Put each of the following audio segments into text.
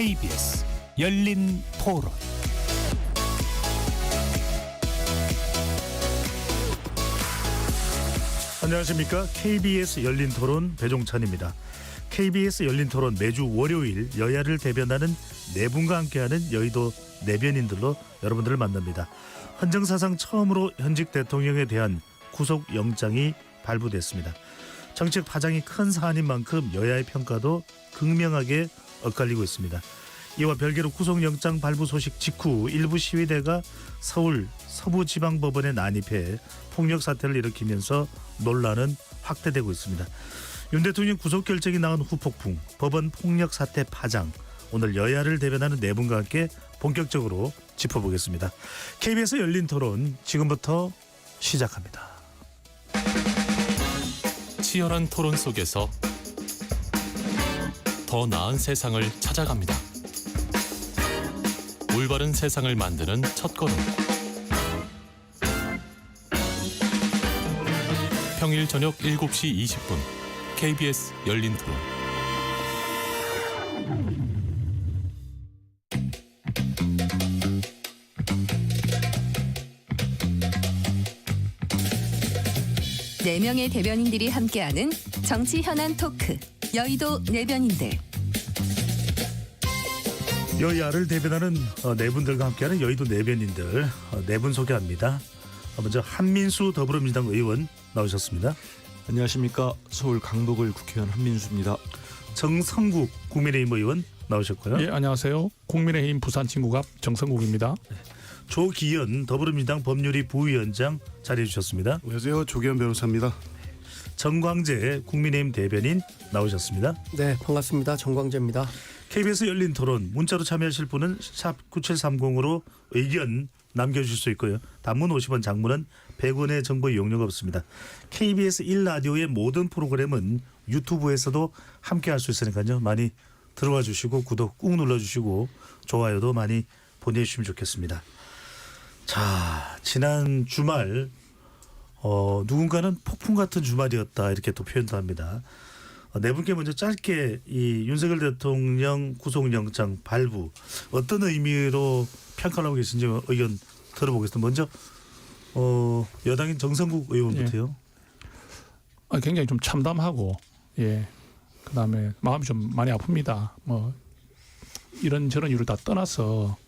KBS 열린 토론. 안녕하십니까. KBS 열린 토론 배종찬입니다. KBS 열린 토론 매주 월요일 여야를 대변하는 네 분과 함께하는 여의도 내변인들로 여러분들을 만납니다. 헌정사상 처음으로 현직 대통령에 대한 구속영장이 발부됐습니다. 정책 파장이 큰 사안인 만큼 여야의 평가도 극명하게 엇갈리고 있습니다. 이와 별개로 구속영장 발부 소식 직후 일부 시위대가 서울 서부지방법원에 난입해 폭력 사태를 일으키면서 논란은 확대되고 있습니다. 윤 대통령 구속 결정이 나온 후 폭풍, 법원 폭력 사태 파장, 오늘 여야를 대변하는 네 분과 함께 본격적으로 짚어보겠습니다. KBS 열린 토론 지금부터 시작합니다. 치열한 토론 속에서 더 나은 세상을 찾아갑니다. 올바른 세상을 만드는 첫걸음. 평일 저녁 7시 20분 KBS 열린 토론. 네 명의 대변인들이 함께하는 정치 현안 토크, 여의도 내변인들. 여야를 대변하는 네 분들과 함께하는 여의도 내변인들 네 분 소개합니다. 먼저 한민수 더불어민주당 의원 나오셨습니다. 안녕하십니까. 서울 강북을 국회의원 한민수입니다. 정성국 국민의힘 의원 나오셨고요. 예, 안녕하세요. 국민의힘 부산 진구갑 정성국입니다. 조기현 더불어민주당 법률위 부위원장 자리해 주셨습니다. 안녕하세요. 조기현 변호사입니다. 정광재 국민의힘 대변인 나오셨습니다. 네, 반갑습니다. 정광재입니다. KBS 열린 토론 문자로 참여하실 분은 샵 9730으로 의견 남겨주실 수 있고요. 단문 50원, 장문은 100원의 정보 이용료가 없습니다. KBS 1라디오의 모든 프로그램은 유튜브에서도 함께할 수 있으니까요. 많이 들어와 주시고 구독 꾹 눌러주시고 좋아요도 많이 보내주시면 좋겠습니다. 자, 지난 주말 누군가는 폭풍 같은 주말이었다 이렇게 또 표현도 합니다. 네 분께 먼저 짧게 이 윤석열 대통령 구속영장 발부 어떤 의미로 평가를 하고 계신지 의견 들어보겠습니다. 먼저 여당인 정성국 의원부터요. 예. 굉장히 좀 참담하고, 예, 그다음에 마음이 좀 많이 아픕니다. 뭐 이런저런 이유를 다 떠나서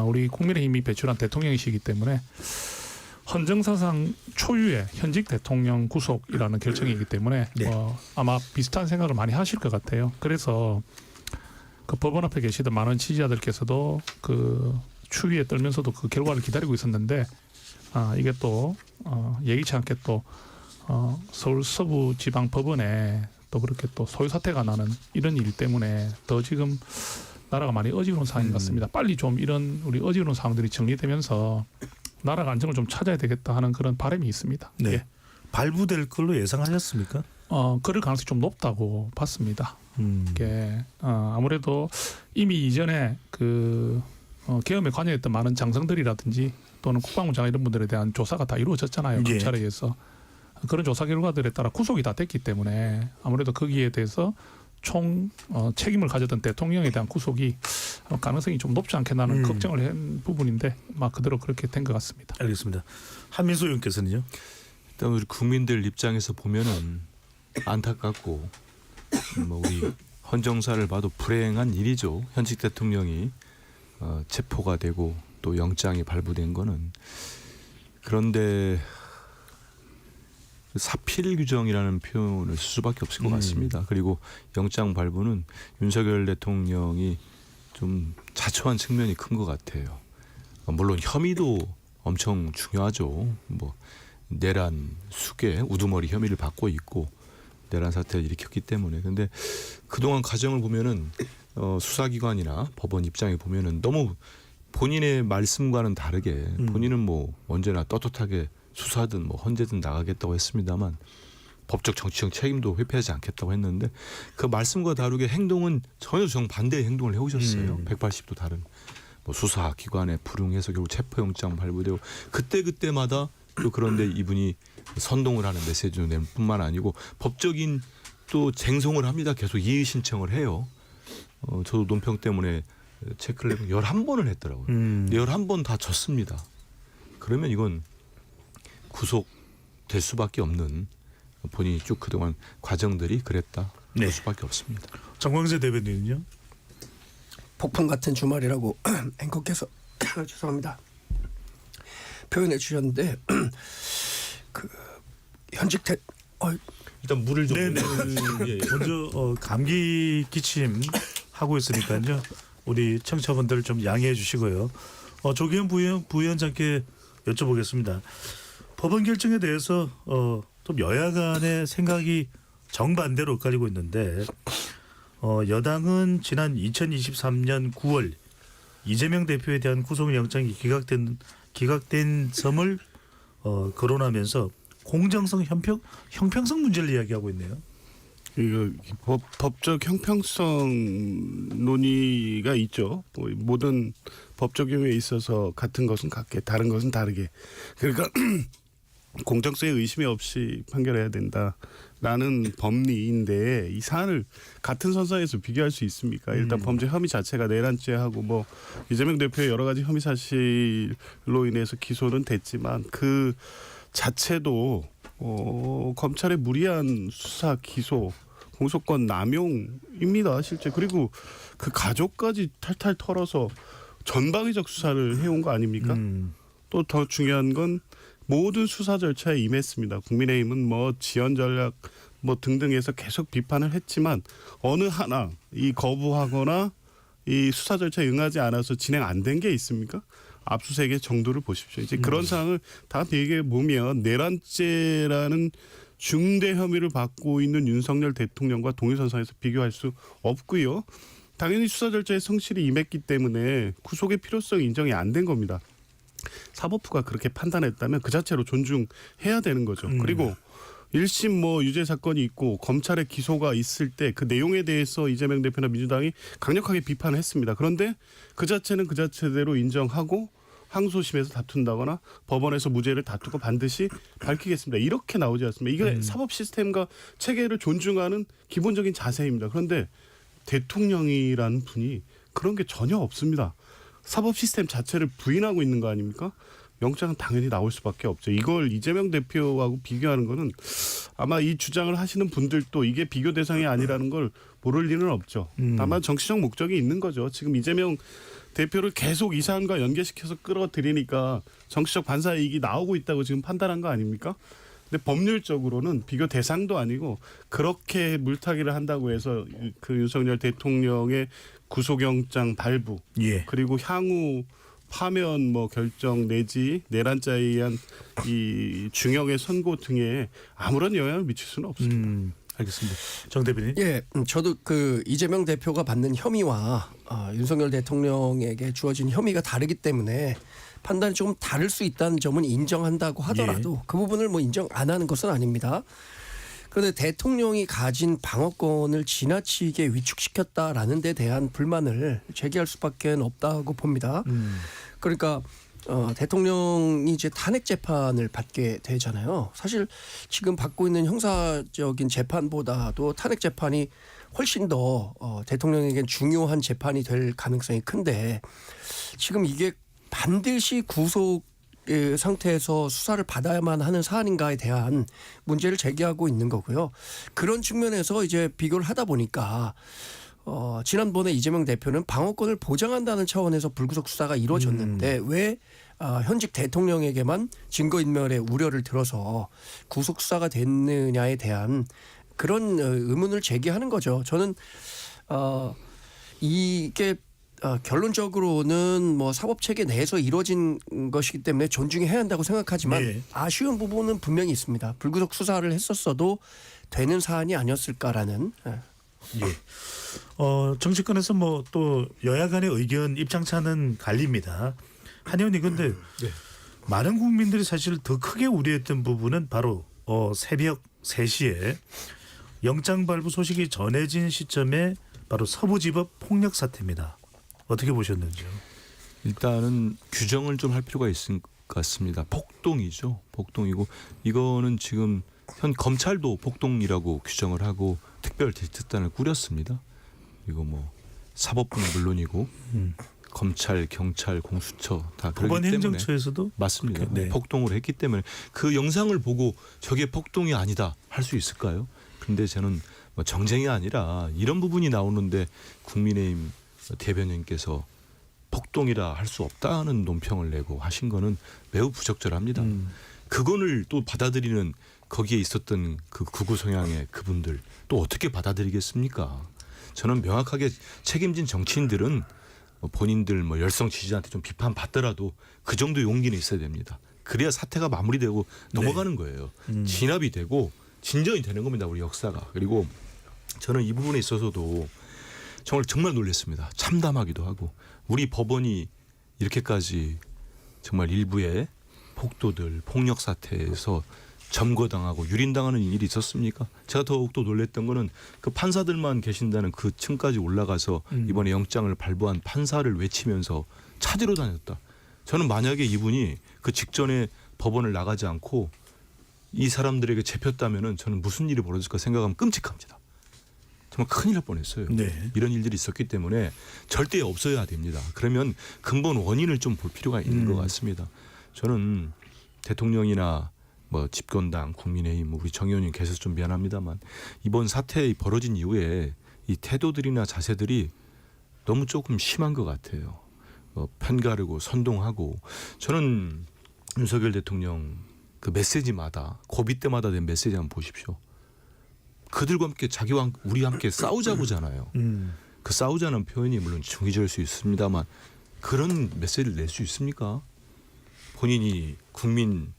우리 국민의힘이 배출한 대통령이시기 때문에 헌정사상 초유의 현직 대통령 구속이라는 결정이기 때문에 네. 아마 비슷한 생각을 많이 하실 것 같아요. 그래서 그 법원 앞에 계시던 많은 지지자들께서도 그 추위에 떨면서도 그 결과를 기다리고 있었는데 이게 또 예기치 않게 또 서울 서부지방법원에 또 그렇게 또 소요 사태가 나는 이런 일 때문에 더 지금 나라가 많이 어지러운 상황인 것 같습니다. 빨리 좀 이런 우리 어지러운 상황들이 정리되면서 나라가 안정을 좀 찾아야 되겠다 하는 그런 바람이 있습니다. 네. 예. 발부될 걸로 예상하셨습니까? 그럴 가능성이 좀 높다고 봤습니다. 이게 아무래도 이미 이전에 그 계엄에 관여했던 많은 장성들이라든지 또는 국방부 장관 이런 분들에 대한 조사가 다 이루어졌잖아요. 예. 검찰에 의해서. 그런 조사 결과들에 따라 구속이 다 됐기 때문에 아무래도 거기에 대해서 총 책임을 가졌던 대통령에 대한 구속이 가능성이 좀 높지 않겠나는 걱정을 한 부분인데 막 그대로 그렇게 된 것 같습니다. 알겠습니다. 한민수 의원께서는요. 일단 우리 국민들 입장에서 보면은 안타깝고 뭐 우리 헌정사를 봐도 불행한 일이죠. 현직 대통령이 체포가 되고 또 영장이 발부된 거는. 그런데 사필 규정이라는 표현을 쓸 수밖에 없을 것 같습니다. 그리고 영장 발부는 윤석열 대통령이 좀 자초한 측면이 큰 것 같아요. 물론 혐의도 엄청 중요하죠. 뭐 내란, 수괴, 우두머리 혐의를 받고 있고 내란 사태를 일으켰기 때문에. 근데 그동안 과정을 보면은 수사기관이나 법원 입장에 보면은 너무 본인의 말씀과는 다르게 본인은 뭐 언제나 떳떳하게 수사든 뭐 헌재든 나가겠다고 했습니다만 법적 정치적 책임도 회피하지 않겠다고 했는데 그 말씀과 다르게 행동은 전혀 정반대의 행동을 해오셨어요. 180도 다른 뭐 수사기관에 불응해서 결국 체포영장 발부되고 그때마다 또 그런데 이분이 선동을 하는 메시지를 낼 뿐만 아니고 법적인 또 쟁송을 합니다. 계속 이의 신청을 해요. 저도 논평 때문에 체크를 해보면 11번을 했더라고요. 11번 다 졌습니다. 그러면 이건 구속될 수밖에 없는, 본인이 쭉 그동안 과정들이 그랬다. 네. 그럴 수밖에 없습니다. 정광재 대변인은요? 폭풍 같은 주말이라고 앵커께서 죄송합니다. 표현해 주셨는데 그 현직 일단 물을 좀. 네네. 예, 예. 먼저 감기 기침 하고 있으니까요. 우리 청취자분들 좀 양해해 주시고요. 조기현 부위원장께 여쭤보겠습니다. 법원 결정에 대해서 좀 여야 간의 생각이 정반대로 엇갈리고 있는데 여당은 지난 2023년 9월 이재명 대표에 대한 구속영장이 기각된 점을 거론하면서 공정성 형평성 문제를 이야기하고 있네요. 이거 법적 형평성 논의가 있죠. 뭐 모든 법 적용에 있어서 같은 것은 같게, 다른 것은 다르게. 그러니까 공정성에 의심이 없이 판결해야 된다라는 법리인데 이 사안을 같은 선상에서 비교할 수 있습니까? 일단 범죄 혐의 자체가 내란죄하고 뭐 이재명 대표의 여러 가지 혐의 사실로 인해서 기소는 됐지만 그 자체도 검찰의 무리한 수사 기소 공소권 남용입니다 실제. 그리고 그 가족까지 탈탈 털어서 전방위적 수사를 해온 거 아닙니까? 또 더 중요한 건 모든 수사 절차에 임했습니다. 국민의힘은 뭐 지연 전략 뭐 등등해서 계속 비판을 했지만 어느 하나 이 거부하거나 이 수사 절차에 응하지 않아서 진행 안 된 게 있습니까? 압수수색의 정도를 보십시오. 이제 그런 상황을 다 비교해 보면 내란죄라는 중대 혐의를 받고 있는 윤석열 대통령과 동일선상에서 비교할 수 없고요. 당연히 수사 절차에 성실히 임했기 때문에 구속의 필요성이 인정이 안 된 겁니다. 사법부가 그렇게 판단했다면 그 자체로 존중해야 되는 거죠. 그리고 1심 뭐 유죄 사건이 있고 검찰의 기소가 있을 때 그 내용에 대해서 이재명 대표나 민주당이 강력하게 비판을 했습니다. 그런데 그 자체는 그 자체대로 인정하고 항소심에서 다툰다거나 법원에서 무죄를 다투고 반드시 밝히겠습니다. 이렇게 나오지 않습니다. 이게 사법 시스템과 체계를 존중하는 기본적인 자세입니다. 그런데 대통령이라는 분이 그런 게 전혀 없습니다. 사법 시스템 자체를 부인하고 있는 거 아닙니까? 영장은 당연히 나올 수밖에 없죠. 이걸 이재명 대표하고 비교하는 거는 아마 이 주장을 하시는 분들도 이게 비교 대상이 아니라는 걸 모를 리는 없죠. 다만 정치적 목적이 있는 거죠. 지금 이재명 대표를 계속 이 사안과 연계시켜서 끌어들이니까 정치적 반사이익이 나오고 있다고 지금 판단한 거 아닙니까? 근데 법률적으로는 비교 대상도 아니고 그렇게 물타기를 한다고 해서 그 윤석열 대통령의 구속영장 발부 그리고 향후 파면 뭐 결정 내지 내란죄에 의한 이 중형의 선고 등에 아무런 영향을 미칠 수는 없습니다. 알겠습니다. 정 대변인. 예, 저도 그 이재명 대표가 받는 혐의와 윤석열 대통령에게 주어진 혐의가 다르기 때문에 판단이 조금 다를 수 있다는 점은 인정한다고 하더라도 그 부분을 뭐 인정 안 하는 것은 아닙니다. 그런데 대통령이 가진 방어권을 지나치게 위축시켰다라는 데 대한 불만을 제기할 수밖에 없다고 봅니다. 그러니까 대통령이 이제 탄핵 재판을 받게 되잖아요. 사실 지금 받고 있는 형사적인 재판보다도 탄핵 재판이 훨씬 더 대통령에겐 중요한 재판이 될 가능성이 큰데 지금 이게 반드시 구속 상태에서 수사를 받아야만 하는 사안인가에 대한 문제를 제기하고 있는 거고요. 그런 측면에서 이제 비교를 하다 보니까 지난번에 이재명 대표는 방어권을 보장한다는 차원에서 불구속 수사가 이루어졌는데 왜 현직 대통령에게만 증거인멸의 우려를 들어서 구속 수사가 됐느냐에 대한 그런 의문을 제기하는 거죠. 저는 이게 결론적으로는 뭐 사법 체계 내에서 이루어진 것이기 때문에 존중해야 한다고 생각하지만 아쉬운 부분은 분명히 있습니다. 불구속 수사를 했었어도 되는 사안이 아니었을까라는. 정치권에서 뭐 또 여야 간의 의견 입장차는 갈립니다. 한 의원님 근데 많은 국민들이 사실 더 크게 우려했던 부분은 바로 새벽 3시에 영장 발부 소식이 전해진 시점에 바로 서부지법 폭력 사태입니다. 어떻게 보셨는지요? 일단은 규정을 좀 할 필요가 있을 것 같습니다. 폭동이죠. 폭동이고 이거는 지금 현 검찰도 폭동이라고 규정을 하고 특별 대책단을 꾸렸습니다. 이거 뭐 사법부는 물론이고 검찰, 경찰, 공수처 다 그렇기 법원 때문에 행정처에서도 맞습니다. 네. 폭동을 했기 때문에 그 영상을 보고 저게 폭동이 아니다 할 수 있을까요? 근데 저는 뭐 정쟁이 아니라 이런 부분이 나오는데 국민의힘 대변인께서 폭동이라 할 수 없다는 논평을 내고 하신 거는 매우 부적절합니다. 그거를 또 받아들이는 거기에 있었던 그 극우 성향의 그분들 또 어떻게 받아들이겠습니까? 저는 명확하게 책임진 정치인들은 본인들 뭐 열성 지지자한테 좀 비판받더라도 그 정도 용기는 있어야 됩니다. 그래야 사태가 마무리되고 넘어가는 거예요. 진압이 되고 진전이 되는 겁니다. 우리 역사가. 그리고 저는 이 부분에 있어서도 정말 놀랐습니다. 참담하기도 하고 우리 법원이 이렇게까지 정말 일부의 폭도들 폭력 사태에서 점거당하고 유린당하는 일이 있었습니까? 제가 더욱더 놀랐던 거는 그 판사들만 계신다는 그 층까지 올라가서 이번에 영장을 발부한 판사를 외치면서 찾으러 다녔다. 저는 만약에 이분이 그 직전에 법원을 나가지 않고 이 사람들에게 잡혔다면은 저는 무슨 일이 벌어질까 생각하면 끔찍합니다. 정말 큰일 날 뻔했어요. 네. 이런 일들이 있었기 때문에 절대 없어야 됩니다. 그러면 근본 원인을 좀 볼 필요가 있는 것 같습니다. 저는 대통령이나 뭐 집권당, 국민의힘, 우리 정 의원님 계셔서 좀 미안합니다만 이번 사태 벌어진 이후에 이 태도들이나 자세들이 너무 조금 심한 것 같아요. 편가르고 선동하고 저는 윤석열 대통령 그 메시지마다 고비 때마다 낸 메시지 한번 보십시오. 그들과 함께 자기와 우리 함께 싸우자고잖아요. 그 싸우자는 표현이 물론 중의적일 수 있습니다만 그런 메시지를 낼 수 있습니까? 본인이 국민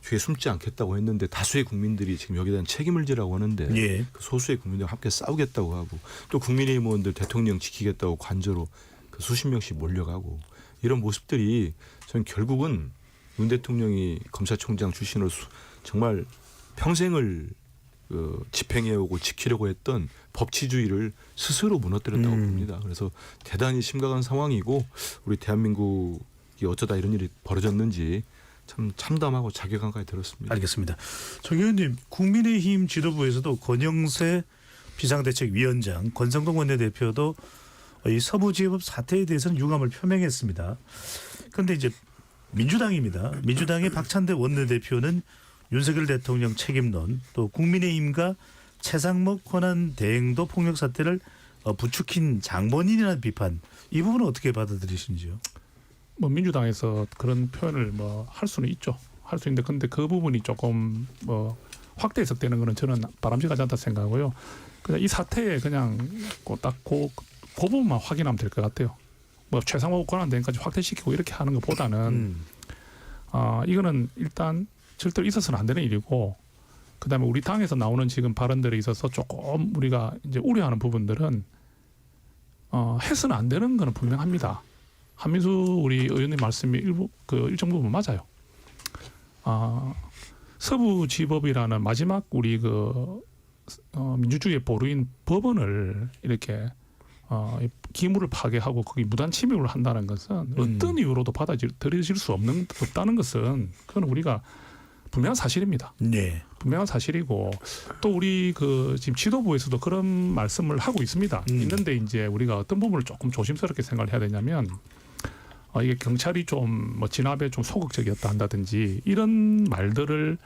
뒤에 숨지 않겠다고 했는데 다수의 국민들이 지금 여기에 대한 책임을 지라고 하는데 예. 그 소수의 국민들과 함께 싸우겠다고 하고 또 국민의힘 의원들 대통령 지키겠다고 관저로 그 수십 명씩 몰려가고 이런 모습들이 저는 결국은 윤 대통령이 검찰총장 출신으로 정말 평생을 집행해오고 지키려고 했던 법치주의를 스스로 무너뜨렸다고 봅니다. 그래서 대단히 심각한 상황이고 우리 대한민국이 어쩌다 이런 일이 벌어졌는지 참 참담하고 자괴감까지 들었습니다. 알겠습니다. 정 의원님, 국민의힘 지도부에서도 권영세 비상대책위원장, 권성동 원내대표도 이 서부지법 사태에 대해서는 유감을 표명했습니다. 그런데 이제 민주당입니다. 민주당의 박찬대 원내대표는 윤석열 대통령 책임론, 또 국민의힘과 최상목 권한 대행도 폭력 사태를 부추긴 장본인이라는 비판, 이 부분은 어떻게 받아들이시는지요? 뭐 민주당에서 그런 표현을 뭐 할 수는 있죠. 할 수 있는데 근데 그 부분이 조금 뭐 확대 해석되는 거는 저는 바람직하지 않다 생각하고요. 그냥 이 사태에 그냥 딱 그 부분만 확인하면 될 것 같아요. 뭐 최상목 권한 대행까지 확대시키고 이렇게 하는 것보다는 이거는 일단 절대로 있어서는 안 되는 일이고, 그다음에 우리 당에서 나오는 지금 발언들에 있어서 조금 우리가 이제 우려하는 부분들은 해서는 안 되는 거는 분명합니다. 한민수 우리 의원님 말씀이 일정 부분 맞아요. 서부지법이라는 마지막 우리 민주주의의 보루인 법원을 이렇게 기물을 파괴하고 거기 무단 침입을 한다는 것은 어떤 이유로도 받아들여질 수 없다는 것은 그건 우리가 분명한 사실입니다. 네. 분명한 사실이고 또 우리 지금 지도부에서도 그런 말씀을 하고 있습니다. 있는데 이제 우리가 어떤 부분을 조금 조심스럽게 생각을 해야 되냐면 이게 경찰이 좀 뭐 진압에 좀 소극적이었다 한다든지 이런 말들을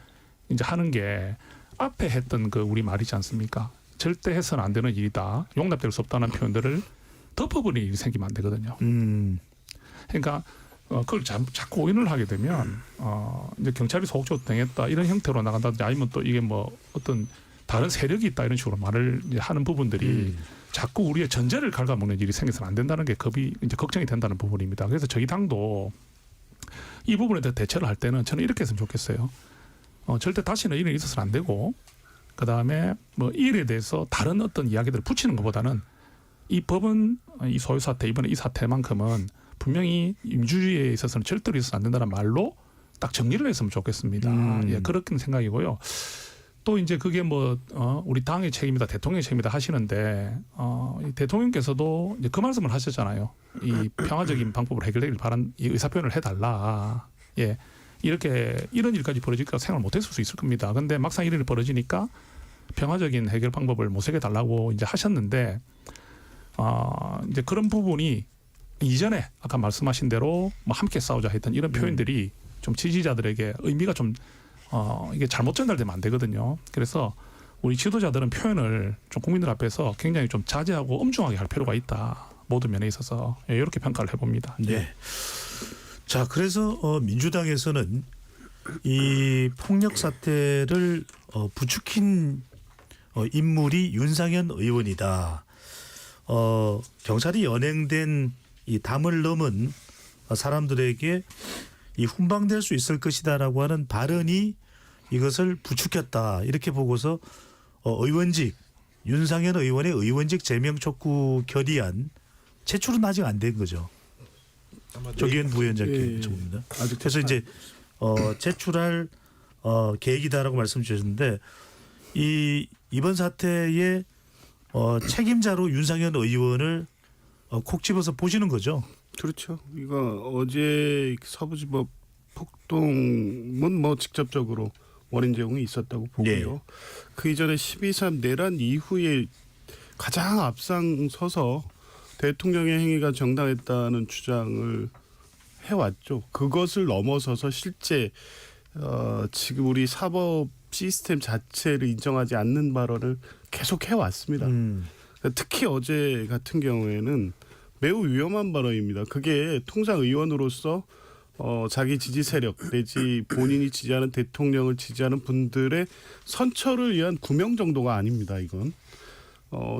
이제 하는 게 앞에 했던 우리 말이지 않습니까? 절대 해서는 안 되는 일이다, 용납될 수 없다는 표현들을 덮어버리는 일이 생기면 안 되거든요. 그러니까 그걸 자꾸 오인을 하게 되면 이제 경찰이 소극적으로 당했다 이런 형태로 나간다든지 아니면 또 이게 뭐 어떤 다른 세력이 있다 이런 식으로 말을 이제 하는 부분들이 자꾸 우리의 전제를 갉아먹는 일이 생겨서는 안 된다는 게 이제 걱정이 된다는 부분입니다. 그래서 저희 당도 이 부분에 대해 대처를 할 때는 저는 이렇게 했으면 좋겠어요. 절대 다시는 이런 일이 있어서는 안 되고, 그 다음에 뭐 이 일에 대해서 다른 어떤 이야기들을 붙이는 것보다는 이 법은 이 소유 사태, 이번에 이 사태만큼은 분명히 민주주의에 있어서는 절대로 있어서는 안 된다는 말로 딱 정리를 했으면 좋겠습니다. 예, 그렇게 생각이고요. 또 이제 그게 뭐 우리 당의 책임이다, 대통령의 책임이다 하시는데 대통령께서도 이제 그 말씀을 하셨잖아요. 이 평화적인 방법으로 해결되길 바란 이 의사 표현을 해달라. 예, 이렇게 이런 일까지 벌어질까 생각을 못했을 수 있을 겁니다. 근데 막상 이런 일이 벌어지니까 평화적인 해결 방법을 모색해 달라고 이제 하셨는데 이제 그런 부분이 이전에 아까 말씀하신 대로 뭐 함께 싸우자 했던 이런 표현들이 좀 지지자들에게 의미가 좀 이게 잘못 전달되면 안 되거든요. 그래서 우리 지도자들은 표현을 좀 국민들 앞에서 굉장히 좀 자제하고 엄중하게 할 필요가 있다. 모든 면에 있어서 이렇게 평가를 해봅니다. 네. 자, 그래서 민주당에서는 이 폭력 사태를 부추긴 인물이 윤상현 의원이다. 경찰이 연행된 이 담을 넘은 사람들에게 이 훈방될 수 있을 것이다라고 하는 발언이 이것을 부추겼다. 이렇게 보고서 의원직 윤상현 의원의 의원직 제명 촉구 결의안 제출은 아직 안 된 거죠. 조기현 부위원장께 여쭤봅니다. 그래서 이제 제출할 계획이다라고 말씀 주셨는데 이번 사태의 책임자로 윤상현 의원을 콕 집어서 보시는 거죠. 그렇죠. 이거 어제 서부지법 폭동은 뭐 직접적으로 원인 제공이 있었다고 보고요. 네. 그 이전에 12.3 내란 이후에 가장 앞장서서 대통령의 행위가 정당했다는 주장을 해왔죠. 그것을 넘어서서 실제 지금 우리 사법 시스템 자체를 인정하지 않는 발언을 계속 해왔습니다. 특히 어제 같은 경우에는 매우 위험한 발언입니다. 그게 통상 의원으로서 자기 지지 세력 내지 본인이 지지하는 대통령을 지지하는 분들의 선처를 위한 구명 정도가 아닙니다. 이건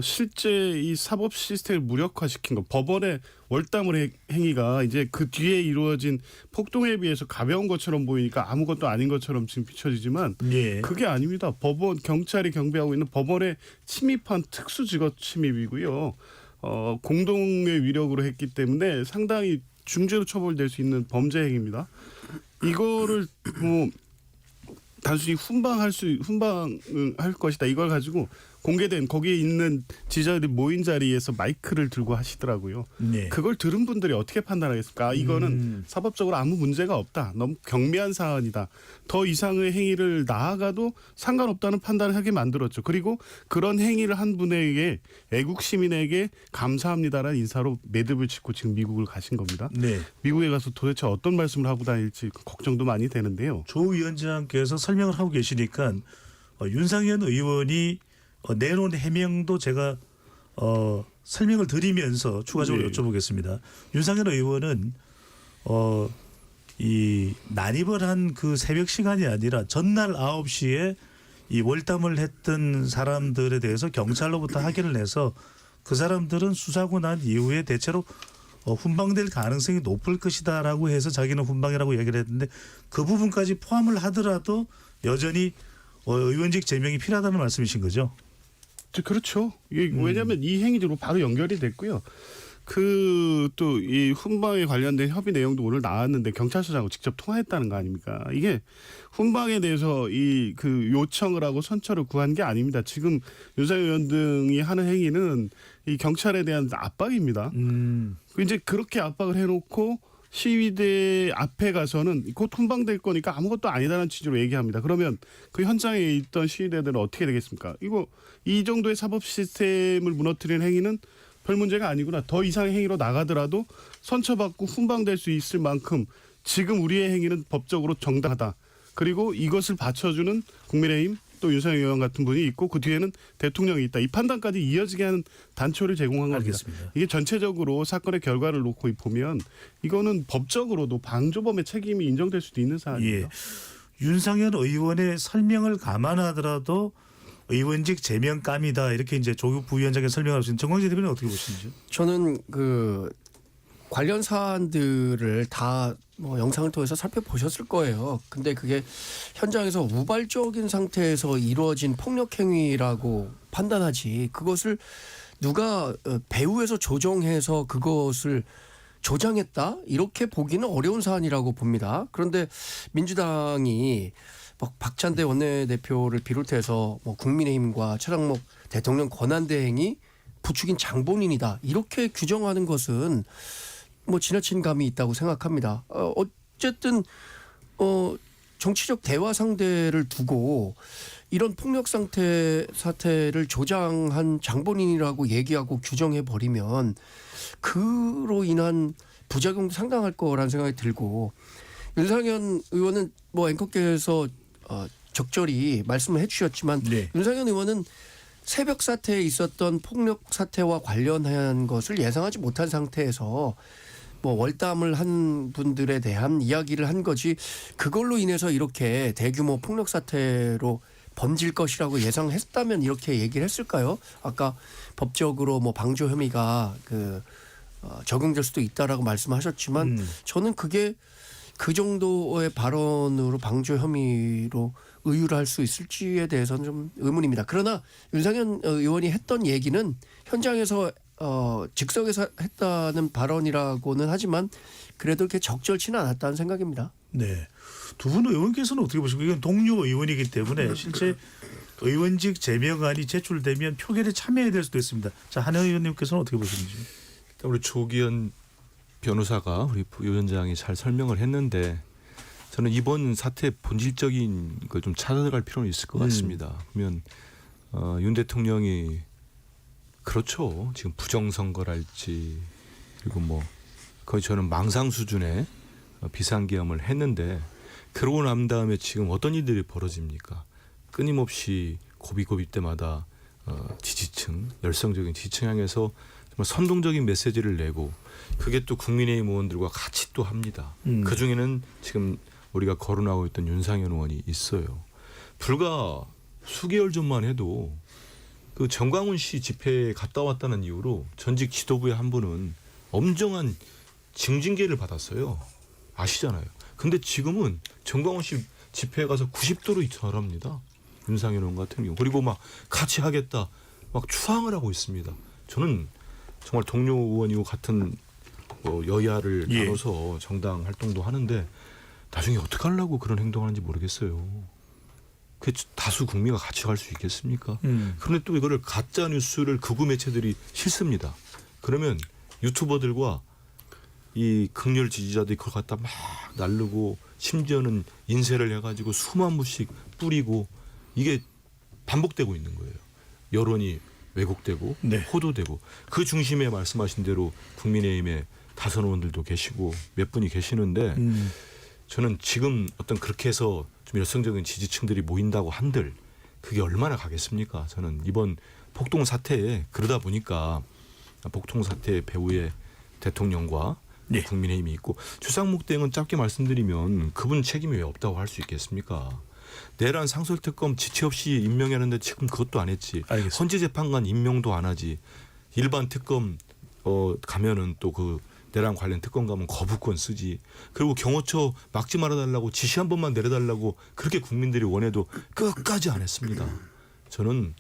실제 이 사법 시스템을 무력화시킨 것, 법원의 월담을 행위가 이제 그 뒤에 이루어진 폭동에 비해서 가벼운 것처럼 보이니까 아무것도 아닌 것처럼 지금 비춰지지만 예. 그게 아닙니다. 법원 경찰이 경비하고 있는 법원에 침입한 특수직업 침입이고요. 공동의 위력으로 했기 때문에 상당히 중죄로 처벌될 수 있는 범죄 행위입니다. 이거를 뭐 단순히 훈방할 것이다. 이걸 가지고 공개된 거기에 있는 지지자들이 모인 자리에서 마이크를 들고 하시더라고요. 네. 그걸 들은 분들이 어떻게 판단하겠습니까? 이거는 사법적으로 아무 문제가 없다. 너무 경미한 사안이다. 더 이상의 행위를 나아가도 상관없다는 판단을 하게 만들었죠. 그리고 그런 행위를 한 분에게 애국 시민에게 감사합니다라는 인사로 매듭을 짓고 지금 미국을 가신 겁니다. 네. 미국에 가서 도대체 어떤 말씀을 하고 다닐지 걱정도 많이 되는데요. 조 위원장께서 설명을 하고 계시니까 윤상현 의원이 내놓은 해명도 제가 설명을 드리면서 추가적으로 네. 여쭤보겠습니다. 윤상현 의원은 이 난입을 한 그 새벽 시간이 아니라 전날 9시에 이 월담을 했던 사람들에 대해서 경찰로부터 확인을 내서 그 사람들은 수사하고 난 이후에 대체로 훈방될 가능성이 높을 것이다라고 해서 자기는 훈방이라고 얘기를 했는데 그 부분까지 포함을 하더라도 여전히 의원직 제명이 필요하다는 말씀이신 거죠? 그렇죠. 왜냐하면 이 행위로 바로 연결이 됐고요. 그 또 이 훈방에 관련된 협의 내용도 오늘 나왔는데 경찰서장하고 직접 통화했다는 거 아닙니까? 이게 훈방에 대해서 이 그 요청을 하고 선처를 구한 게 아닙니다. 지금 윤상현 의원 등이 하는 행위는 이 경찰에 대한 압박입니다. 이제 그렇게 압박을 해놓고 시위대 앞에 가서는 곧 훈방될 거니까 아무것도 아니다라는 취지로 얘기합니다. 그러면 그 현장에 있던 시위대들은 어떻게 되겠습니까? 이 정도의 사법 시스템을 무너뜨리는 행위는 별 문제가 아니구나. 더 이상의 행위로 나가더라도 선처받고 훈방될 수 있을 만큼 지금 우리의 행위는 법적으로 정당하다. 그리고 이것을 받쳐주는 국민의힘 또 윤석열 의원 같은 분이 있고 그 뒤에는 대통령이 있다. 이 판단까지 이어지게 하는 단초를 제공한 겁니다. 알겠습니다. 이게 전체적으로 사건의 결과를 놓고 보면 이거는 법적으로도 방조범의 책임이 인정될 수도 있는 사안입니다. 예. 윤상현 의원의 설명을 감안하더라도 의원직 제명감이다 이렇게 이제 조국 부위원장께 설명하시는 정광재 대표는 어떻게 보시는지요? 저는 그 관련 사안들을 다 뭐 영상을 통해서 살펴보셨을 거예요. 근데 그게 현장에서 우발적인 상태에서 이루어진 폭력 행위라고 판단하지 그것을 누가 배후에서 조정해서 그것을 조장했다 이렇게 보기는 어려운 사안이라고 봅니다. 그런데 민주당이 박찬대 원내대표를 비롯해서 뭐 국민의힘과 최장목 대통령 권한대행이 부추긴 장본인이다 이렇게 규정하는 것은 뭐 지나친 감이 있다고 생각합니다. 어쨌든 정치적 대화 상대를 두고 이런 폭력 사태를 조장한 장본인이라고 얘기하고 규정해 버리면 그로 인한 부작용도 상당할 거라는 생각이 들고 윤상현 의원은 뭐 앵커께서 적절히 말씀을 해주셨지만 네. 윤상현 의원은 새벽 사태에 있었던 폭력 사태와 관련한 것을 예상하지 못한 상태에서 뭐 월담을 한 분들에 대한 이야기를 한 거지 그걸로 인해서 이렇게 대규모 폭력 사태로 번질 것이라고 예상했다면 이렇게 얘기를 했을까요? 아까 법적으로 뭐 방조 혐의가 적용될 수도 있다라고 말씀하셨지만 저는 그게 그 정도의 발언으로 방조 혐의로 의유를 할 수 있을지에 대해서는 좀 의문입니다. 그러나 윤상현 의원이 했던 얘기는 현장에서 즉석에서 했다는 발언이라고는 하지만 그래도 그렇게 적절치는 않았다는 생각입니다. 네. 두 분 의원께서는 어떻게 보십니까? 이건 동료 의원이기 때문에 실제 의원직 제명안이 제출되면 표결에 참여해야 될 수도 있습니다. 자, 한 의원님께서는 어떻게 보시는지. 우리 조기현 변호사가 우리 부위원장이 잘 설명을 했는데 저는 이번 사태의 본질적인 걸 좀 찾아갈 필요는 있을 것 같습니다. 그러면 윤 대통령이 그렇죠. 지금 부정선거랄지 그리고 뭐 거의 저는 망상 수준의 비상계엄을 했는데 그러고 난 다음에 지금 어떤 일들이 벌어집니까? 끊임없이 고비고비 때마다 지지층, 열성적인 지지층 향해서 정말 선동적인 메시지를 내고 그게 또 국민의힘 의원들과 같이 또 합니다. 그중에는 지금 우리가 거론하고 있던 윤상현 의원이 있어요. 불과 수개월 전만 해도 그 정광훈 씨 집회에 갔다 왔다는 이유로 전직 지도부의 한 분은 엄정한 징징계를 받았어요. 아시잖아요. 근데 지금은 정광훈 씨 집회에 가서 90도로 이탈을 합니다. 윤상현 의원 같은 경우. 그리고 막 같이 하겠다. 막 추앙을 하고 있습니다. 저는 정말 동료 의원이고 같은 여야를 나눠서 정당 활동도 하는데 나중에 어떻게 하려고 그런 행동하는지 모르겠어요. 그 다수 국민과 같이 갈 수 있겠습니까? 그런데 또 이거를 가짜 뉴스를 극우 매체들이 실습니다. 그러면 유튜버들과 이 극렬 지지자들이 그걸 갖다 막 날르고 심지어는 인쇄를 해가지고 수만 부씩 뿌리고 이게 반복되고 있는 거예요. 여론이 왜곡되고 네. 호도되고 그 중심에 말씀하신 대로 국민의힘의 다선 의원들도 계시고 몇 분이 계시는데 저는 지금 어떤 그렇게 해서 좀 열성적인 지지층들이 모인다고 한들 그게 얼마나 가겠습니까? 저는 이번 폭동 사태에 그러다 보니까 폭동 사태 배후에 대통령과 네. 국민의힘이 있고 주상목 대행은 짧게 말씀드리면 그분 책임이 왜 없다고 할 수 있겠습니까? 내란 상설특검 지체 없이 임명했는데 지금 그것도 안 했지. 알겠습니다. 헌재재판관 임명도 안 하지. 일반 특검 가면은 또 그 내란 관련 특검 가면 거부권 쓰지. 그리고 경호처 막지 말아달라고 지시 한 번만 내려달라고 그렇게 국민들이 원해도 끝까지 안 했습니다. 저는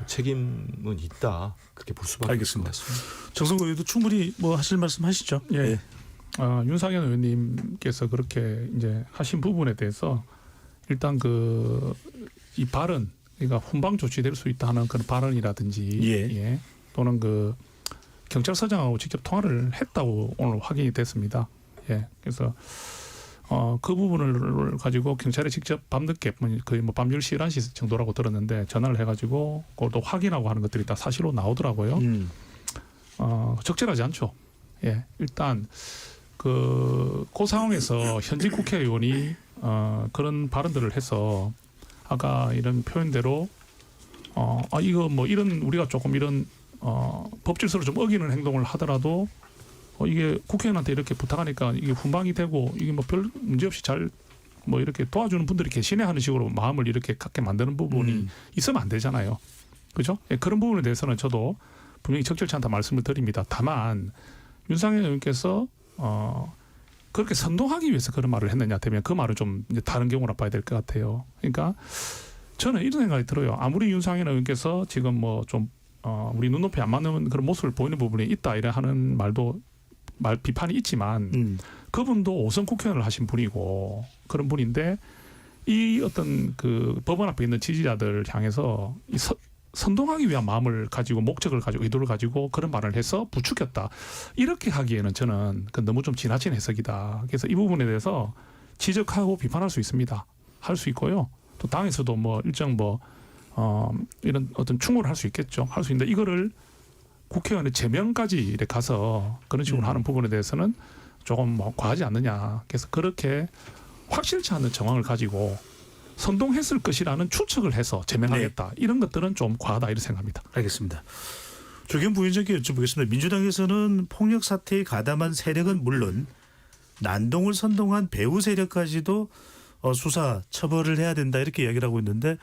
책임은 있다 그렇게 볼 수밖에 없을 것 같습니다. 정성호 의원도 충분히 뭐 하실 말씀 하시죠. 예. 윤상현 의원님께서 그렇게 이제 하신 부분에 대해서 일단 이 발언, 그러니까 훈방 조치될 수 있다 하는 그런 발언이라든지, 예. 또는 경찰서장하고 직접 통화를 했다고 오늘 확인이 됐습니다. 예. 그래서 그 부분을 가지고 경찰에 직접 밤늦게 거의 밤 10시, 11시 정도라고 들었는데 전화를 해가지고 그것도 확인하고 하는 것들이 다 사실로 나오더라고요. 적절하지 않죠. 예. 일단 그 상황에서 현직 국회의원이 그런 발언들을 해서 아까 이런 표현대로 이거 뭐 이런 우리가 조금 이런 법 질서를 좀 어기는 행동을 하더라도 이게 국회의원한테 이렇게 부탁하니까 이게 훈방이 되고 이게 뭐 별 문제 없이 잘 뭐 이렇게 도와주는 분들이 계시네 하는 식으로 마음을 이렇게 갖게 만드는 부분이 있으면 안 되잖아요. 그죠? 예, 그런 부분에 대해서는 저도 분명히 적절치 않다 말씀을 드립니다. 다만 윤상현 의원께서 그렇게 선동하기 위해서 그런 말을 했느냐 되면 그 말은 좀 이제 다른 경우라 봐야 될 것 같아요. 그러니까 저는 이런 생각이 들어요. 아무리 윤상현 의원께서 지금 뭐 좀 우리 눈높이 안 맞는 그런 모습을 보이는 부분이 있다 이래 하는 비판이 있지만 그분도 5선 국회의원을 하신 분이고 그런 분인데 이 어떤 그 법원 앞에 있는 지지자들 향해서 선동하기 위한 마음을 가지고 목적을 가지고 의도를 가지고 그런 말을 해서 부추겼다. 이렇게 하기에는 저는 너무 좀 지나친 해석이다. 그래서 이 부분에 대해서 지적하고 비판할 수 있습니다. 할 수 있고요. 또 당에서도 뭐 일정 이런 어떤 충고를 할 수 있겠죠. 할 수 있는데 이거를 국회의원의 제명까지 이렇게 가서 그런 식으로 하는 부분에 대해서는 조금 뭐 과하지 않느냐. 그래서 그렇게 확실치 않은 정황을 가지고 선동했을 것이라는 추측을 해서 제명하겠다. 이런 것들은 좀 과하다 이렇게 생각합니다. 알겠습니다. 조경 부위원장께 여쭤보겠습니다. 민주당에서는 폭력 사태에 가담한 세력은 물론 난동을 선동한 배후 세력까지도 수사 처벌을 해야 된다 이렇게 이야기를 하고 있는데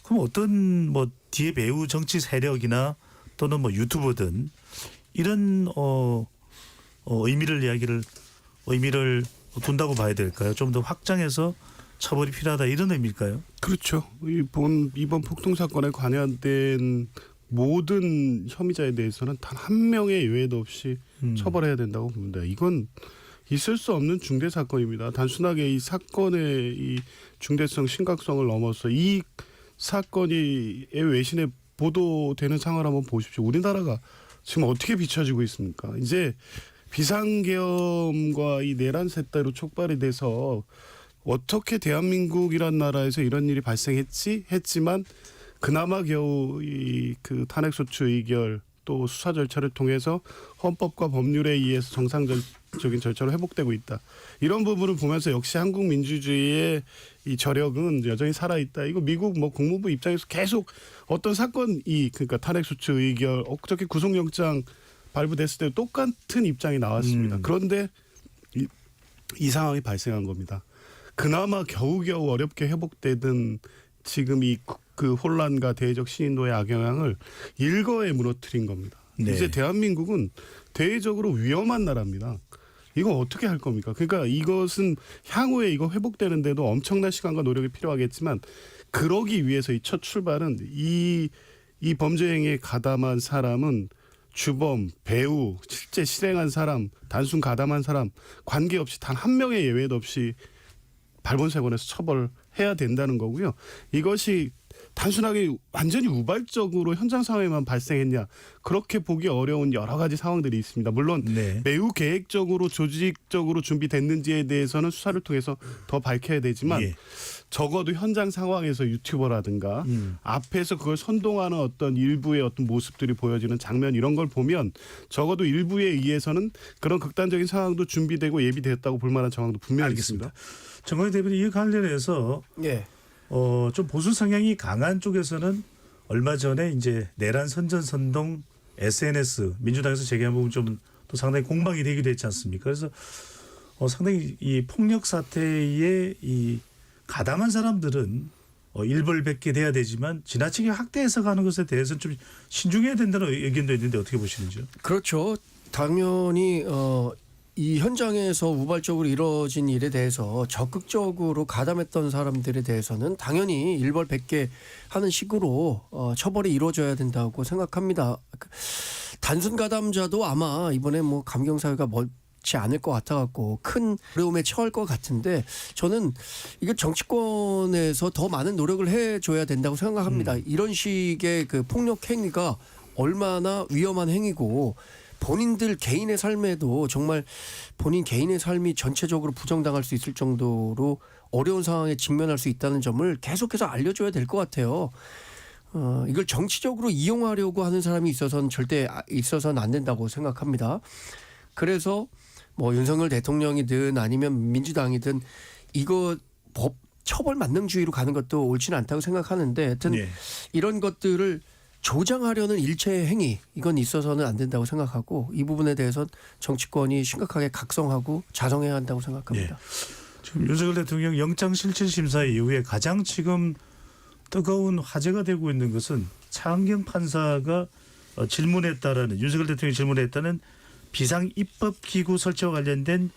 그럼 어떤 뭐 뒤에 배후 정치 세력이나 또는 뭐 유튜버든 이런 의미를 둔다고 봐야 될까요? 좀 더 확장해서 처벌이 필요하다 이런 의미일까요? 그렇죠. 이번 폭동 사건에 관여된 모든 혐의자에 대해서는 단 한 명의 예외도 없이 처벌해야 된다고 봅니다. 이건 있을 수 없는 중대 사건입니다. 단순하게 이 사건의 이 중대성, 심각성을 넘어서 이 사건이 외신에 보도되는 상황을 한번 보십시오. 우리나라가 지금 어떻게 비춰지고 있습니까? 이제 비상계엄과 이 내란 세대로 촉발이 돼서 어떻게 대한민국이란 나라에서 이런 일이 발생했지 했지만 그나마 겨우 그 탄핵소추 의결 또 수사 절차를 통해서 헌법과 법률에 의해서 정상적인 절차로 회복되고 있다. 이런 부분을 보면서 역시 한국 민주주의의 이 저력은 여전히 살아있다. 이거 미국 뭐 국무부 입장에서 계속 어떤 사건이 그러니까 탄핵소추 의결 어떻게 구속영장 발부됐을 때 똑같은 입장이 나왔습니다. 그런데 이 상황이 발생한 겁니다. 그나마 겨우겨우 어렵게 회복되던 지금 그 혼란과 대외적 시인도의 악영향을 일거에 무너뜨린 겁니다. 네. 이제 대한민국은 대외적으로 위험한 나라입니다. 이거 어떻게 할 겁니까? 그러니까 이것은 향후에 이거 회복되는데도 엄청난 시간과 노력이 필요하겠지만 그러기 위해서 이 첫 출발은 이 범죄 행위에 가담한 사람은 주범, 배우, 실제 실행한 사람, 단순 가담한 사람 관계없이 단 한 명의 예외도 없이 발본색원에서 처벌해야 된다는 거고요. 이것이 단순하게 완전히 우발적으로 현장 상황에만 발생했냐 그렇게 보기 어려운 여러 가지 상황들이 있습니다. 물론 네. 매우 계획적으로 조직적으로 준비됐는지에 대해서는 수사를 통해서 더 밝혀야 되지만 예. 적어도 현장 상황에서 유튜버라든가 앞에서 그걸 선동하는 어떤 일부의 어떤 모습들이 보여지는 장면 이런 걸 보면 적어도 일부에 의해서는 그런 극단적인 상황도 준비되고 예비되었다고 볼 만한 정황도 분명히 알겠습니다. 있습니다. 정광희 대변인 이 관련해서 예. 좀 보수 성향이 강한 쪽에서는 얼마 전에 이제 내란 선전 선동 SNS 민주당에서 제기한 부분 좀 또 상당히 공방이 되기도 했지 않습니까? 그래서 상당히 이 폭력 사태에 이 가담한 사람들은 일벌백계 돼야 되지만 지나치게 확대 해석하는 것에 대해서는 좀 신중해야 된다는 의견도 있는데 어떻게 보시는지요? 그렇죠. 당연히 이 현장에서 우발적으로 이뤄진 일에 대해서 적극적으로 가담했던 사람들에 대해서는 당연히 일벌백계 하는 식으로 처벌이 이루어져야 된다고 생각합니다. 단순 가담자도 아마 이번에 뭐 감경 사유가 멀지 않을 것 같아갖고 큰 어려움에 처할 것 같은데 저는 이게 정치권에서 더 많은 노력을 해줘야 된다고 생각합니다. 이런 식의 그 폭력 행위가 얼마나 위험한 행위고 본인들 개인의 삶에도 정말 본인 개인의 삶이 전체적으로 부정당할 수 있을 정도로 어려운 상황에 직면할 수 있다는 점을 계속해서 알려줘야 될 것 같아요. 이걸 정치적으로 이용하려고 하는 사람이 있어서는 절대 있어서는 안 된다고 생각합니다. 그래서 뭐 윤석열 대통령이든 아니면 민주당이든 이거 법 처벌 만능주의로 가는 것도 옳지는 않다고 생각하는데 하여튼 네. 이런 것들을 조장하려는 일체의 행위 이건 있어서는 안 된다고 생각하고 이 부분에 대해서는 정치권이 심각하게 각성하고 자성해야 한다고 생각합니다. 지금 윤석열 대통령 영장실질심사 이후에 가장 지금 뜨거운 화제가 되고 있는 것은 차은경 판사가 질문했다라는 윤석열 대통령이 질문했다는 비상입법기구 설치와 관련된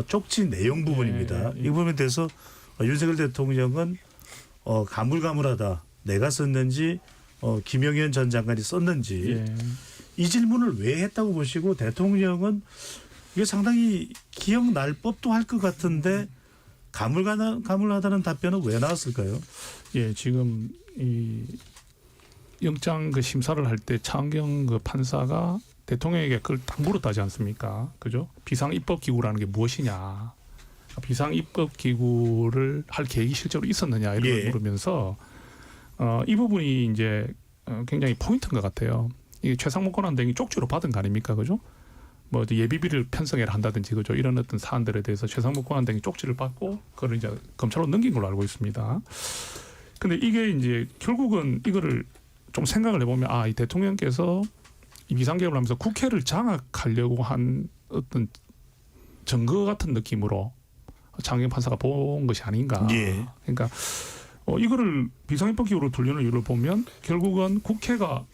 쪽지 내용 부분입니다. 이 부분에 대해서 윤석열 대통령은 가물가물하다. 내가 썼는지 김영현 전 장관이 썼는지 이 질문을 왜 했다고 보시고 대통령은 이게 상당히 기억날 법도 할 것 같은데 가물하다는 답변은 왜 나왔을까요? 예, 지금 이 영장 그 심사를 할 때 차은경 그 판사가 대통령에게 그걸 딱 물었다지 않습니까? 그죠? 비상입법기구라는 게 무엇이냐? 비상 입법 기구를 할 계획이 실제로 있었느냐 이런 걸 예. 물으면서 이 부분이 이제 굉장히 포인트인 것 같아요. 이게 최상목 권한대행이 쪽지로 받은 거 아닙니까, 그죠? 뭐 이제 예비비를 편성해라 한다든지 그죠? 이런 어떤 사안들에 대해서 최상목 권한대행이 쪽지를 받고 그걸 이제 검찰로 넘긴 걸로 알고 있습니다. 근데 이게 이제 결국은 이거를 좀 생각을 해보면 이 대통령께서 이 비상계획을 하면서 국회를 장악하려고 한 어떤 증거 같은 느낌으로 장경 판사가 본 것이 아닌가. 예. 그러니까 이거를 비상입법기구로 돌리는 이유를 보면 결국은 국회가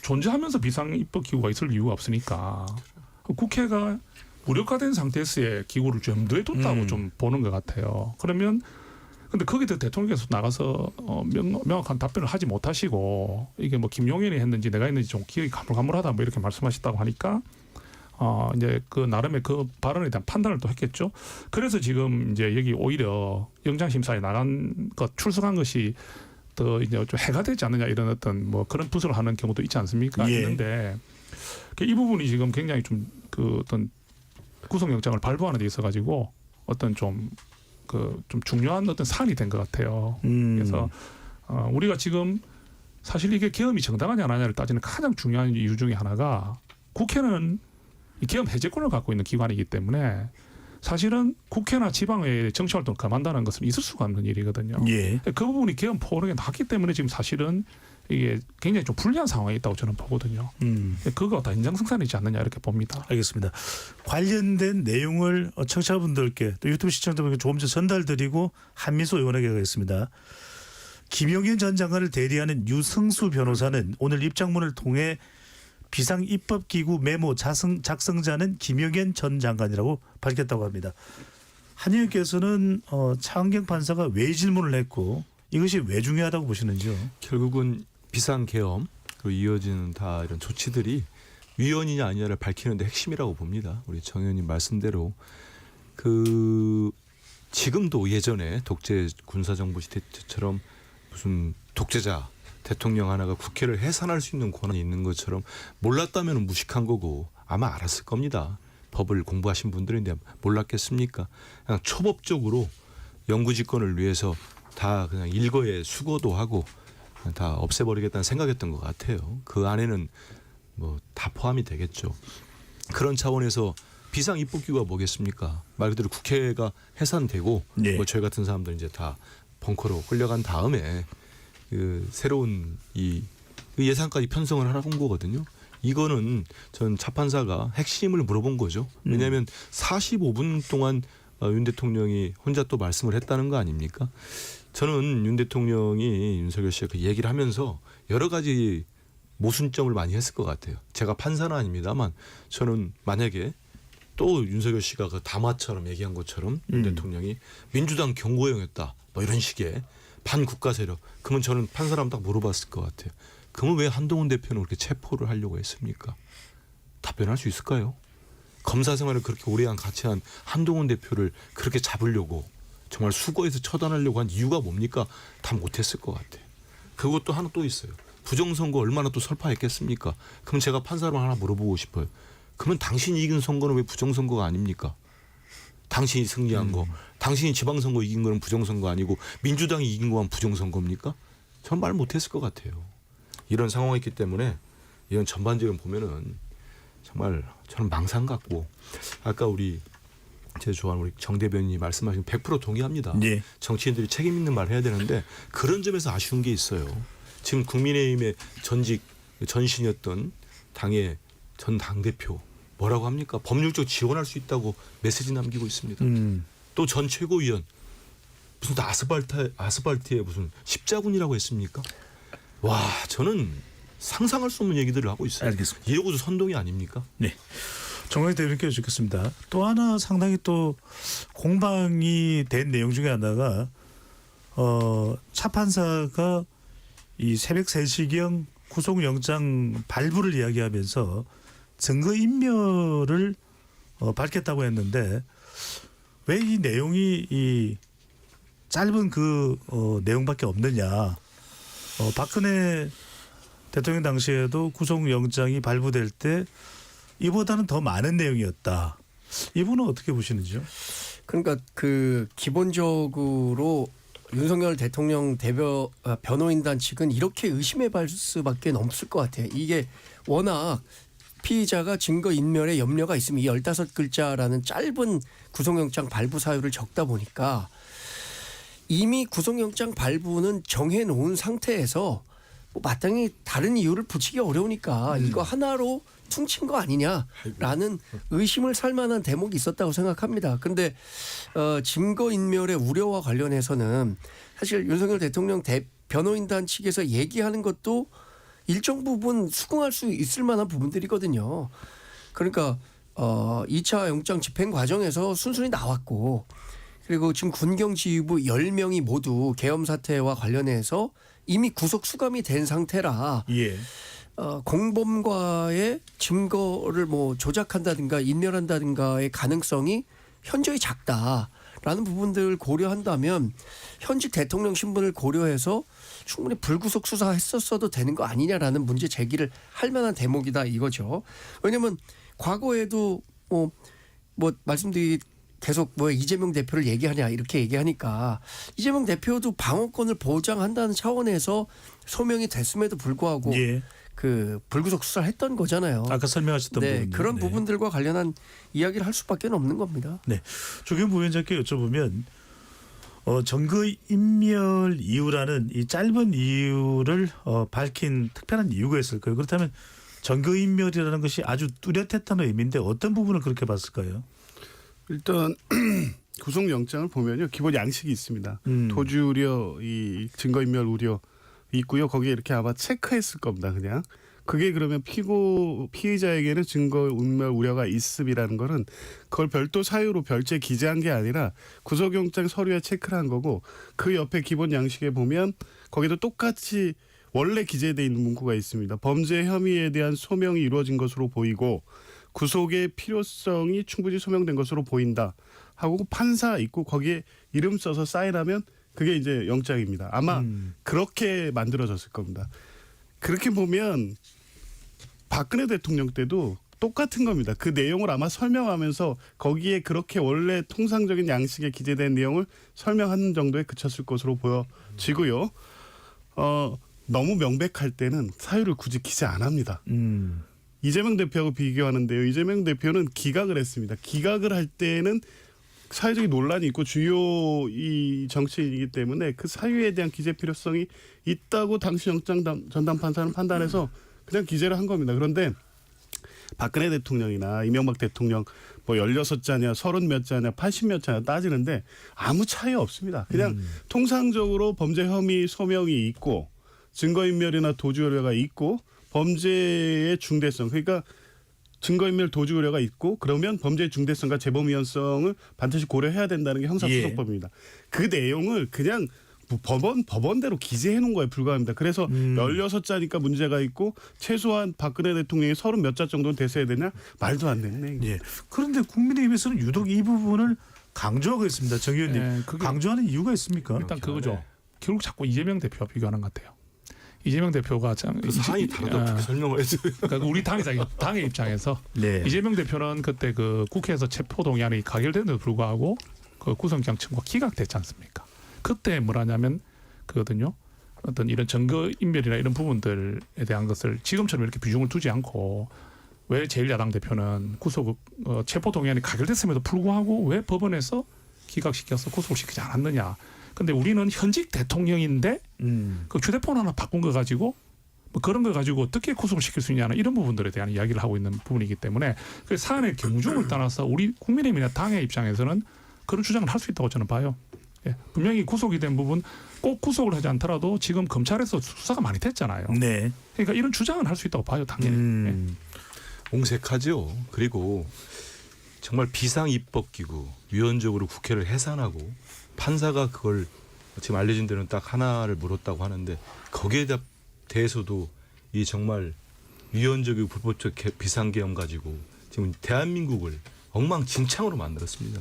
존재하면서 비상입법기구가 있을 이유가 없으니까 국회가 무력화된 상태에서의 기구를 좀 놔뒀다고 좀 보는 것 같아요. 그러면 근데 거기에 대통령께서 나가서 명확한 답변을 하지 못하시고 이게 뭐 김용현이 했는지 내가 했는지 좀 기억이 가물가물하다 뭐 이렇게 말씀하셨다고 하니까 이제 그 나름의 그 발언에 대한 판단을 또 했겠죠. 그래서 지금 이제 여기 오히려 영장심사에 나간 것 출석한 것이 더 이제 좀 해가 되지 않느냐 이런 어떤 뭐 그런 부서를 하는 경우도 있지 않습니까? 예. 있는데 이 부분이 지금 굉장히 좀 그 어떤 구속영장을 발부하는 데 있어 가지고 어떤 좀 중요한 어떤 사안이 된 것 같아요. 그래서 우리가 지금 사실 이게 계엄이 정당하냐 안 하냐를 따지는 가장 중요한 이유 중에 하나가 국회는 이 계엄 해제권을 갖고 있는 기관이기 때문에 사실은 국회나 지방의 정치활동 그만다는 것은 있을 수가 없는 일이거든요. 예. 그 부분이 계엄 포괄에 났기 때문에 지금 사실은 이게 굉장히 좀 불리한 상황에 있다고 저는 보거든요. 그거 다 인정승산이지 않느냐 이렇게 봅니다. 알겠습니다. 관련된 내용을 청취자분들께 또 유튜브 시청자분들께 조금 더 전달드리고 한민수 의원에게 가겠습니다. 김용현 전 장관을 대리하는 유승수 변호사는 오늘 입장문을 통해 비상입법기구 메모 작성자는 김용현 전 장관이라고 밝혔다고 합니다. 한 의원께서는 차은경 판사가 왜 질문을 했고 이것이 왜 중요하다고 보시는지요? 결국은 비상계엄 그리고 이어지는 다 이런 조치들이 위헌이냐 아니냐를 밝히는 데 핵심이라고 봅니다. 우리 정 의원님 말씀대로 지금도 예전에 독재 군사정부 시대처럼 무슨 독재자 대통령 하나가 국회를 해산할 수 있는 권한이 있는 것처럼 몰랐다면 무식한 거고 아마 알았을 겁니다. 법을 공부하신 분들인데 몰랐겠습니까? 그냥 초법적으로 영구집권을 위해서 다 그냥 일거에 수고도 하고 그냥 다 없애버리겠다는 생각이었던 것 같아요. 그 안에는 뭐 다 포함이 되겠죠. 그런 차원에서 비상입법기구가 뭐겠습니까? 말 그대로 국회가 해산되고 네. 뭐 저희 같은 사람들 이제 다 벙커로 끌려간 다음에 새로운 이 예산까지 편성을 하라고 한 거거든요. 이거는 전 차판사가 핵심을 물어본 거죠. 왜냐하면 45분 동안 윤 대통령이 혼자 또 말씀을 했다는 거 아닙니까? 저는 윤 대통령이 윤석열 씨가 그 얘기를 하면서 여러 가지 모순점을 많이 했을 것 같아요. 제가 판사는 아닙니다만 저는 만약에 또 윤석열 씨가 그 담화처럼 얘기한 것처럼 윤 대통령이 민주당 경고형이었다 뭐 이런 식의 반국가 세력 그러면 저는 판사라면 딱 물어봤을 것 같아요. 그러면 왜 한동훈 대표는 그렇게 체포를 하려고 했습니까? 답변할 수 있을까요? 검사 생활을 그렇게 오래 같이 한 한동훈 대표를 그렇게 잡으려고 정말 수거해서 처단하려고 한 이유가 뭡니까? 다 못했을 것 같아요. 그것도 하나 또 있어요. 부정선거 얼마나 또 설파했겠습니까? 그럼 제가 판사로 하나 물어보고 싶어요. 그러면 당신이 이긴 선거는 왜 부정선거가 아닙니까? 당신이 승리한 거, 당신이 지방선거 이긴 거는 부정선거 아니고 민주당이 이긴 거만 부정선거입니까? 전 말 못했을 것 같아요. 이런 상황이 있기 때문에 이런 전반적으로 보면은 정말 저는 망상 같고 아까 제 좋아하는 우리 정 대변인이 말씀하신 100% 동의합니다. 예. 정치인들이 책임 있는 말 해야 되는데 그런 점에서 아쉬운 게 있어요. 지금 국민의힘의 전신이었던 당의 전 당대표 뭐라고 합니까? 법률적 지원할 수 있다고 메시지 남기고 있습니다. 또 전 최고위원 무슨 아스팔트에 무슨 십자군이라고 했습니까? 와 저는 상상할 수 없는 얘기들을 하고 있어요. 알겠습니다. 이러고도 선동이 아닙니까? 네. 정광희 대변인께 여쭙겠습니다. 또 하나 상당히 또 공방이 된 내용 중에 하나가 차 판사가 이 새벽 3시경 구속영장 발부를 이야기하면서 증거인멸을 밝혔다고 했는데 왜 이 내용이 이 짧은 그 내용밖에 없느냐. 박근혜 대통령 당시에도 구속영장이 발부될 때 이보다는 더 많은 내용이었다. 이분은 어떻게 보시는지요? 그러니까 그 기본적으로 윤석열 대통령 변호인단 측은 이렇게 의심해 볼 수밖에 없을 것 같아요. 이게 워낙 피의자가 증거인멸에 염려가 있으면 이 15글자라는 짧은 구속영장 발부 사유를 적다 보니까 이미 구속영장 발부는 정해놓은 상태에서 뭐 마땅히 다른 이유를 붙이기 어려우니까 이거 하나로 퉁친 거 아니냐라는 의심을 살 만한 대목이 있었다고 생각합니다. 그런데 증거인멸의 우려와 관련해서는 사실 윤석열 대통령 변호인단 측에서 얘기하는 것도 일정 부분 수긍할 수 있을 만한 부분들이거든요. 그러니까 2차 영장 집행 과정에서 순순히 나왔고 그리고 지금 군경지휘부 10명이 모두 계엄 사태와 관련해서 이미 구속 수감이 된 상태라 예. 공범과의 증거를 뭐 조작한다든가 인멸한다든가의 가능성이 현저히 작다라는 부분들을 고려한다면 현직 대통령 신분을 고려해서 충분히 불구속 수사했었어도 되는 거 아니냐라는 문제 제기를 할 만한 대목이다 이거죠. 왜냐하면 과거에도 뭐 말씀드리 계속 뭐 이재명 대표를 얘기하냐 이렇게 얘기하니까 이재명 대표도 방어권을 보장한다는 차원에서 소명이 됐음에도 불구하고 예. 그 불구속 수사를 했던 거잖아요. 아까 설명하셨던 네, 부분. 그런 부분들과 관련한 이야기를 할 수밖에 없는 겁니다. 네. 조경 부위원장께 여쭤보면 증거인멸 이유라는 이 짧은 이유를 밝힌 특별한 이유가 있을까요? 그렇다면 증거인멸이라는 것이 아주 뚜렷했다는 의미인데 어떤 부분을 그렇게 봤을까요? 일단 구속영장을 보면요 기본 양식이 있습니다. 도주 우려, 이 증거인멸 우려 있고요. 거기에 이렇게 아마 체크했을 겁니다. 그냥 그게 그러면 피의자에게는 증거인멸 우려가 있음이라는 거는 그걸 별도 사유로 별도에 기재한 게 아니라 구속영장 서류에 체크를 한 거고 그 옆에 기본 양식에 보면 거기도 똑같이 원래 기재되어 있는 문구가 있습니다. 범죄 혐의에 대한 소명이 이루어진 것으로 보이고 구속의 필요성이 충분히 소명된 것으로 보인다 하고 판사 있고 거기에 이름 써서 사인하면 그게 이제 영장입니다. 아마 그렇게 만들어졌을 겁니다. 그렇게 보면 박근혜 대통령 때도 똑같은 겁니다. 그 내용을 아마 설명하면서 거기에 그렇게 원래 통상적인 양식에 기재된 내용을 설명하는 정도에 그쳤을 것으로 보여지고요. 너무 명백할 때는 사유를 굳이 기재 안 합니다. 이재명 대표하고 비교하는데요. 이재명 대표는 기각을 했습니다. 기각을 할 때는 사회적인 논란이 있고 주요 이 정치인이기 때문에 그 사유에 대한 기재 필요성이 있다고 당시 영장 전담 판사는 판단해서 그냥 기재를 한 겁니다. 그런데 박근혜 대통령이나 이명박 대통령 뭐 16자냐 30몇 자냐 80몇 자냐 따지는데 아무 차이 없습니다. 그냥 통상적으로 범죄 혐의 소명이 있고 증거인멸이나 도주 우려가 있고 범죄의 중대성 그러니까 증거인멸 도주 우려가 있고 그러면 범죄의 중대성과 재범 위헌성을 반드시 고려해야 된다는 게 형사소송법입니다. 그 내용을 그냥 법원대로 기재해 놓은 거에 불과합니다. 그래서 16자니까 문제가 있고 최소한 박근혜 대통령이 30몇 자 정도는 됐어야 되냐? 말도 안 되네. 예. 그런데 국민의힘에서는 유독 이 부분을 강조하고 있습니다. 정 의원님. 네, 그게 강조하는 이유가 있습니까? 일단 그거죠. 결국 자꾸 이재명 대표와 비교하는 것 같아요. 이재명 대표가 그 사안이 다르다 어떻게 설명을 해줘요. 그러니까 우리 당의 입장에서 네. 이재명 대표는 그때 그 국회에서 체포동의안이 가결됐는데도 불구하고 그 구속영장 청구가 기각됐지 않습니까? 그때 뭐라냐면 그거든요. 어떤 이런 증거인멸이나 이런 부분들에 대한 것을 지금처럼 이렇게 비중을 두지 않고 왜 제1야당 대표는 체포동의안이 가결됐음에도 불구하고 왜 법원에서 기각시켜서 구속을 시키지 않았느냐. 근데 우리는 현직 대통령인데 그 휴대폰 하나 바꾼 거 가지고 뭐 그런 걸 가지고 어떻게 구속을 시킬 수 있냐는 이런 부분들에 대한 이야기를 하고 있는 부분이기 때문에 그 사안의 경중을 떠나서 우리 국민의힘이나 당의 입장에서는 그런 주장을 할 수 있다고 저는 봐요. 예, 분명히 구속이 된 부분 꼭 구속을 하지 않더라도 지금 검찰에서 수사가 많이 됐잖아요. 네. 그러니까 이런 주장은 할 수 있다고 봐요, 당연히. 예. 옹색하죠. 그리고 정말 비상입법기구 위헌적으로 국회를 해산하고 판사가 그걸 지금 알려진 대로는 딱 하나를 물었다고 하는데 거기에 대해서도 이 정말 위헌적이고 불법적 비상계엄 가지고 지금 대한민국을 엉망진창으로 만들었습니다.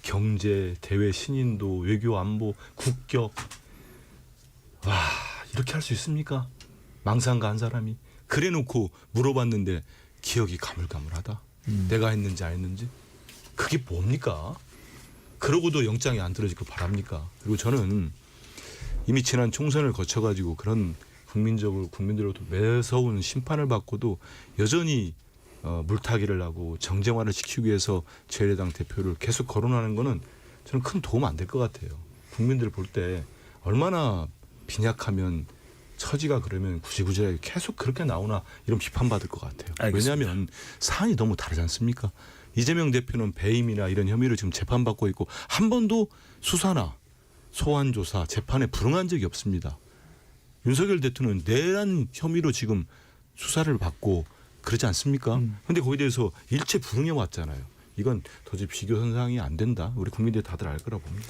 경제, 대외 신인도, 외교 안보, 국격. 와, 이렇게 할 수 있습니까? 망상가 한 사람이. 그래놓고 물어봤는데 기억이 가물가물하다. 내가 했는지 안 했는지. 그게 뭡니까? 그러고도 영장이 안 들어지길 바랍니까? 그리고 저는 이미 지난 총선을 거쳐가지고 그런 국민들로부터 매서운 심판을 받고도 여전히 물타기를 하고 정쟁화를 지키기 위해서 제1야당 대표를 계속 거론하는 거는 저는 큰 도움 안 될 것 같아요. 국민들 볼 때 얼마나 빈약하면 처지가 그러면 구질구질하게 계속 그렇게 나오나 이런 비판받을 것 같아요. 알겠습니다. 왜냐하면 사안이 너무 다르지 않습니까? 이재명 대표는 배임이나 이런 혐의로 지금 재판받고 있고 한 번도 수사나 소환조사, 재판에 불응한 적이 없습니다. 윤석열 대통령은 내란 혐의로 지금 수사를 받고 그러지 않습니까? 그런데 거기에 대해서 일체 불응해 왔잖아요. 이건 도저히 비교 선상이 안 된다. 우리 국민들이 다들 알 거라 봅니다.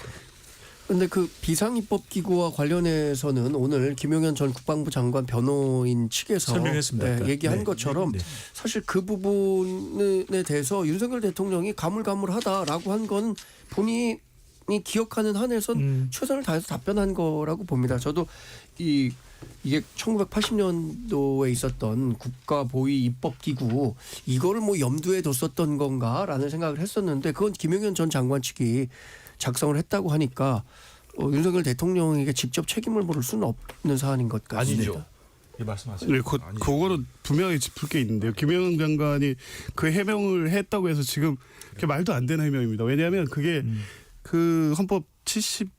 근데 그 비상입법기구와 관련해서는 오늘 김용현 전 국방부 장관 변호인 측에서 설명했습니다. 얘기한 네. 것처럼 네. 사실 그 부분에 대해서 윤석열 대통령이 가물가물하다라고 한 건 본인이 기억하는 한에선 최선을 다해서 답변한 거라고 봅니다. 저도 이게 1980년도에 있었던 국가보위 입법기구 이거를 뭐 염두에 뒀었던 건가라는 생각을 했었는데 그건 김용현 전 장관 측이 작성을 했다고 하니까 윤석열 대통령에게 직접 책임을 물을 수는 없는 사안인 것 같습니다. 아니죠. 이 말씀하세요. 네, 아니죠. 그거는 분명히 짚을 게 있는데요. 김영은 장관이 그 해명을 했다고 해서 지금 그게 말도 안 되는 해명입니다. 왜냐하면 그게 그 헌법 76조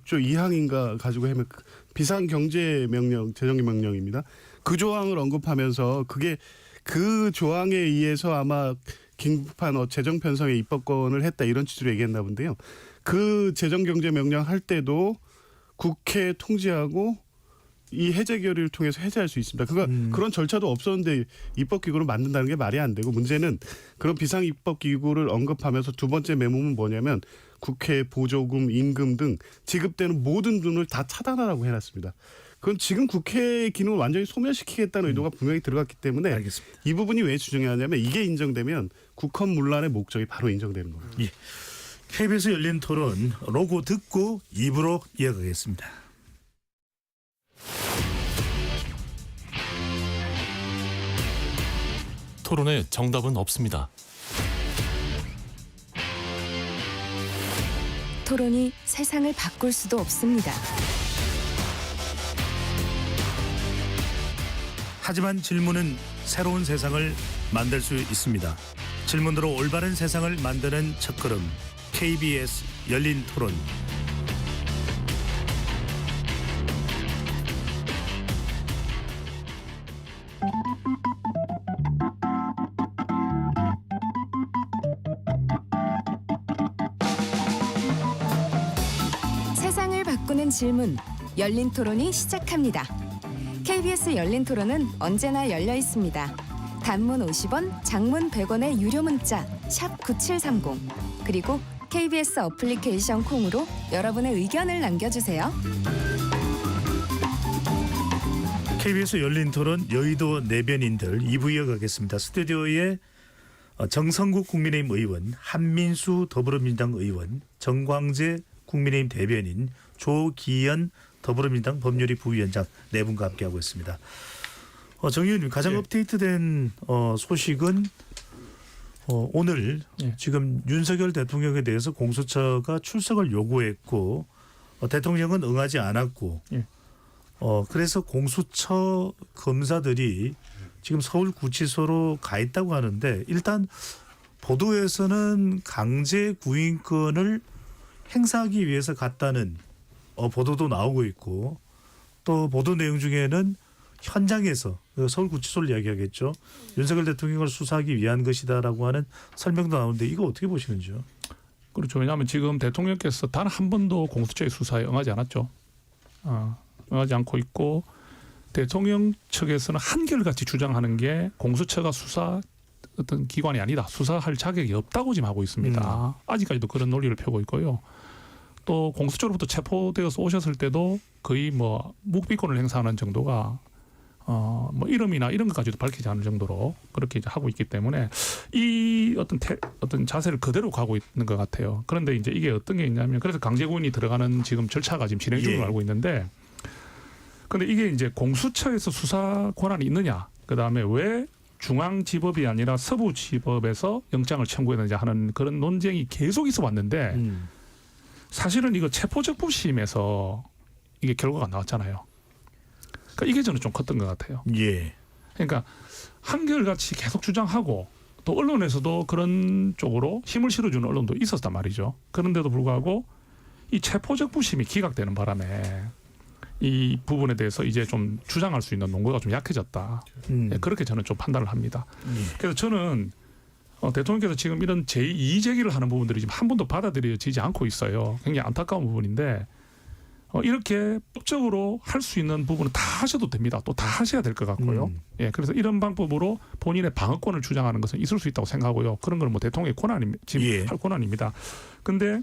2항인가 가지고 해명 비상경제명령, 재정명령입니다. 그 조항을 언급하면서 그게 그 조항에 의해서 아마 긴급한 재정 편성의 입법권을 했다 이런 취지로 얘기했나 본데요. 그 재정경제명령 할 때도 국회 통지하고 이 해제 결의를 통해서 해제할 수 있습니다. 그런 절차도 없었는데 입법기구를 만든다는 게 말이 안 되고 문제는 그런 비상입법기구를 언급하면서 두 번째 메모는 뭐냐면 국회 보조금, 임금 등 지급되는 모든 돈을 다 차단하라고 해놨습니다. 그건 지금 국회의 기능을 완전히 소멸시키겠다는 의도가 분명히 들어갔기 때문에 알겠습니다. 이 부분이 왜 중요하냐면 이게 인정되면 국헌문란의 목적이 바로 인정되는 겁니다. 예. KBS 열린 토론 로고 듣고 입으로 이어가겠습니다. 토론에 정답은 없습니다. 토론이 세상을 바꿀 수도 없습니다. 하지만 질문은 새로운 세상을 만들 수 있습니다. 질문으로 올바른 세상을 만드는 첫걸음 KBS 열린 토론. 세상을 바꾸는 질문, 열린 토론이 시작합니다. KBS 열린 토론은 언제나 열려 있습니다. 단문 50원, 장문 100원의 유료 문자 샵 9730 그리고 KBS 어플리케이션 콩으로 여러분의 의견을 남겨주세요. KBS 열린 토론 여의도 내변인들 2부 이어가겠습니다. 스튜디오에 정성국 국민의힘 의원, 한민수 더불어민주당 의원, 정광재 국민의힘 대변인, 조기현 더불어민주당 법률위 부위원장 네 분과 함께하고 있습니다. 정 의원님 가장 업데이트된 소식은 오늘 지금 윤석열 대통령에 대해서 공수처가 출석을 요구했고 대통령은 응하지 않았고 그래서 공수처 검사들이 지금 서울구치소로 가 있다고 하는데 일단 보도에서는 강제 구인권을 행사하기 위해서 갔다는 보도도 나오고 있고 또 보도 내용 중에는 현장에서 서울구치소를 이야기하겠죠. 윤석열 대통령을 수사하기 위한 것이다라고 하는 설명도 나오는데 이거 어떻게 보시는지요? 그렇죠. 왜냐하면 지금 대통령께서 단 한 번도 공수처의 수사에 응하지 않았죠. 응하지 않고 있고 대통령 측에서는 한결같이 주장하는 게 공수처가 수사 어떤 기관이 아니다. 수사할 자격이 없다고 지금 하고 있습니다. 아직까지도 그런 논리를 펴고 있고요. 또 공수처로부터 체포되어서 오셨을 때도 거의 뭐 묵비권을 행사하는 정도가 뭐 이름이나 이런 것까지도 밝히지 않을 정도로 그렇게 이제 하고 있기 때문에 이 어떤 자세를 그대로 가고 있는 것 같아요. 그런데 이제 이게 어떤 게 있냐면 그래서 강제구인이 들어가는 지금 절차가 지금 진행 중으로 알고 있는데 그런데 이게 이제 공수처에서 수사 권한이 있느냐 그 다음에 왜 중앙지법이 아니라 서부지법에서 영장을 청구했느냐 하는 그런 논쟁이 계속 있어 왔는데 사실은 이거 체포적부심에서 이게 결과가 나왔잖아요. 그러니까 이게 저는 좀 컸던 것 같아요. 예. 그러니까 한결같이 계속 주장하고 또 언론에서도 그런 쪽으로 힘을 실어주는 언론도 있었단 말이죠. 그런데도 불구하고 이 체포적부심이 기각되는 바람에 이 부분에 대해서 이제 좀 주장할 수 있는 논거가 좀 약해졌다. 예, 그렇게 저는 좀 판단을 합니다. 그래서 저는 대통령께서 지금 이런 제2 제기를 하는 부분들이 지금 한 번도 받아들여지지 않고 있어요. 굉장히 안타까운 부분인데 이렇게 법적으로 할 수 있는 부분은 다 하셔도 됩니다. 또 다 하셔야 될 것 같고요. 예, 그래서 이런 방법으로 본인의 방어권을 주장하는 것은 있을 수 있다고 생각하고요. 그런 걸 뭐 대통령의 권한입니다. 지금 예. 할 권한입니다. 근데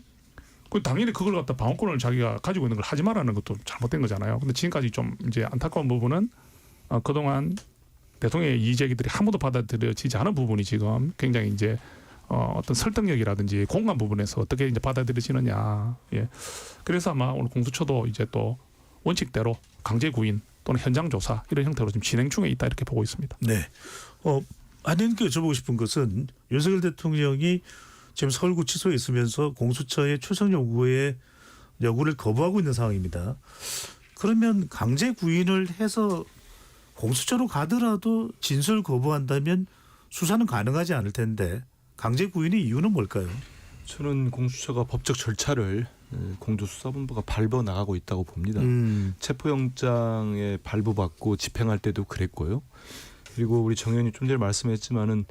당연히 그걸 갖다 방어권을 자기가 가지고 있는 걸 하지 말라는 것도 잘못된 거잖아요. 근데 지금까지 좀 이제 안타까운 부분은 그동안 대통령의 이의제기들이 한 번도 받아들여지지 않은 부분이 지금 굉장히 이제 어떤 설득력이라든지 공감 부분에서 어떻게 이제 받아들여지느냐. 예. 그래서 아마 오늘 공수처도 이제 또 원칙대로 강제 구인 또는 현장 조사 이런 형태로 지금 진행 중에 있다 이렇게 보고 있습니다. 네. 한님께 여쭤보고 싶은 것은 윤석열 대통령이 지금 서울구치소에 있으면서 공수처의 출석 요구를 거부하고 있는 상황입니다. 그러면 강제 구인을 해서 공수처로 가더라도 진술 거부한다면 수사는 가능하지 않을 텐데 강제 구인의 이유는 뭘까요? 저는 공수처가 법적 절차를 공조수사본부가 밟아 나가고 있다고 봅니다. 체포영장에 발부받고 집행할 때도 그랬고요. 그리고 우리 정 의원님 좀 전에 말씀했지만은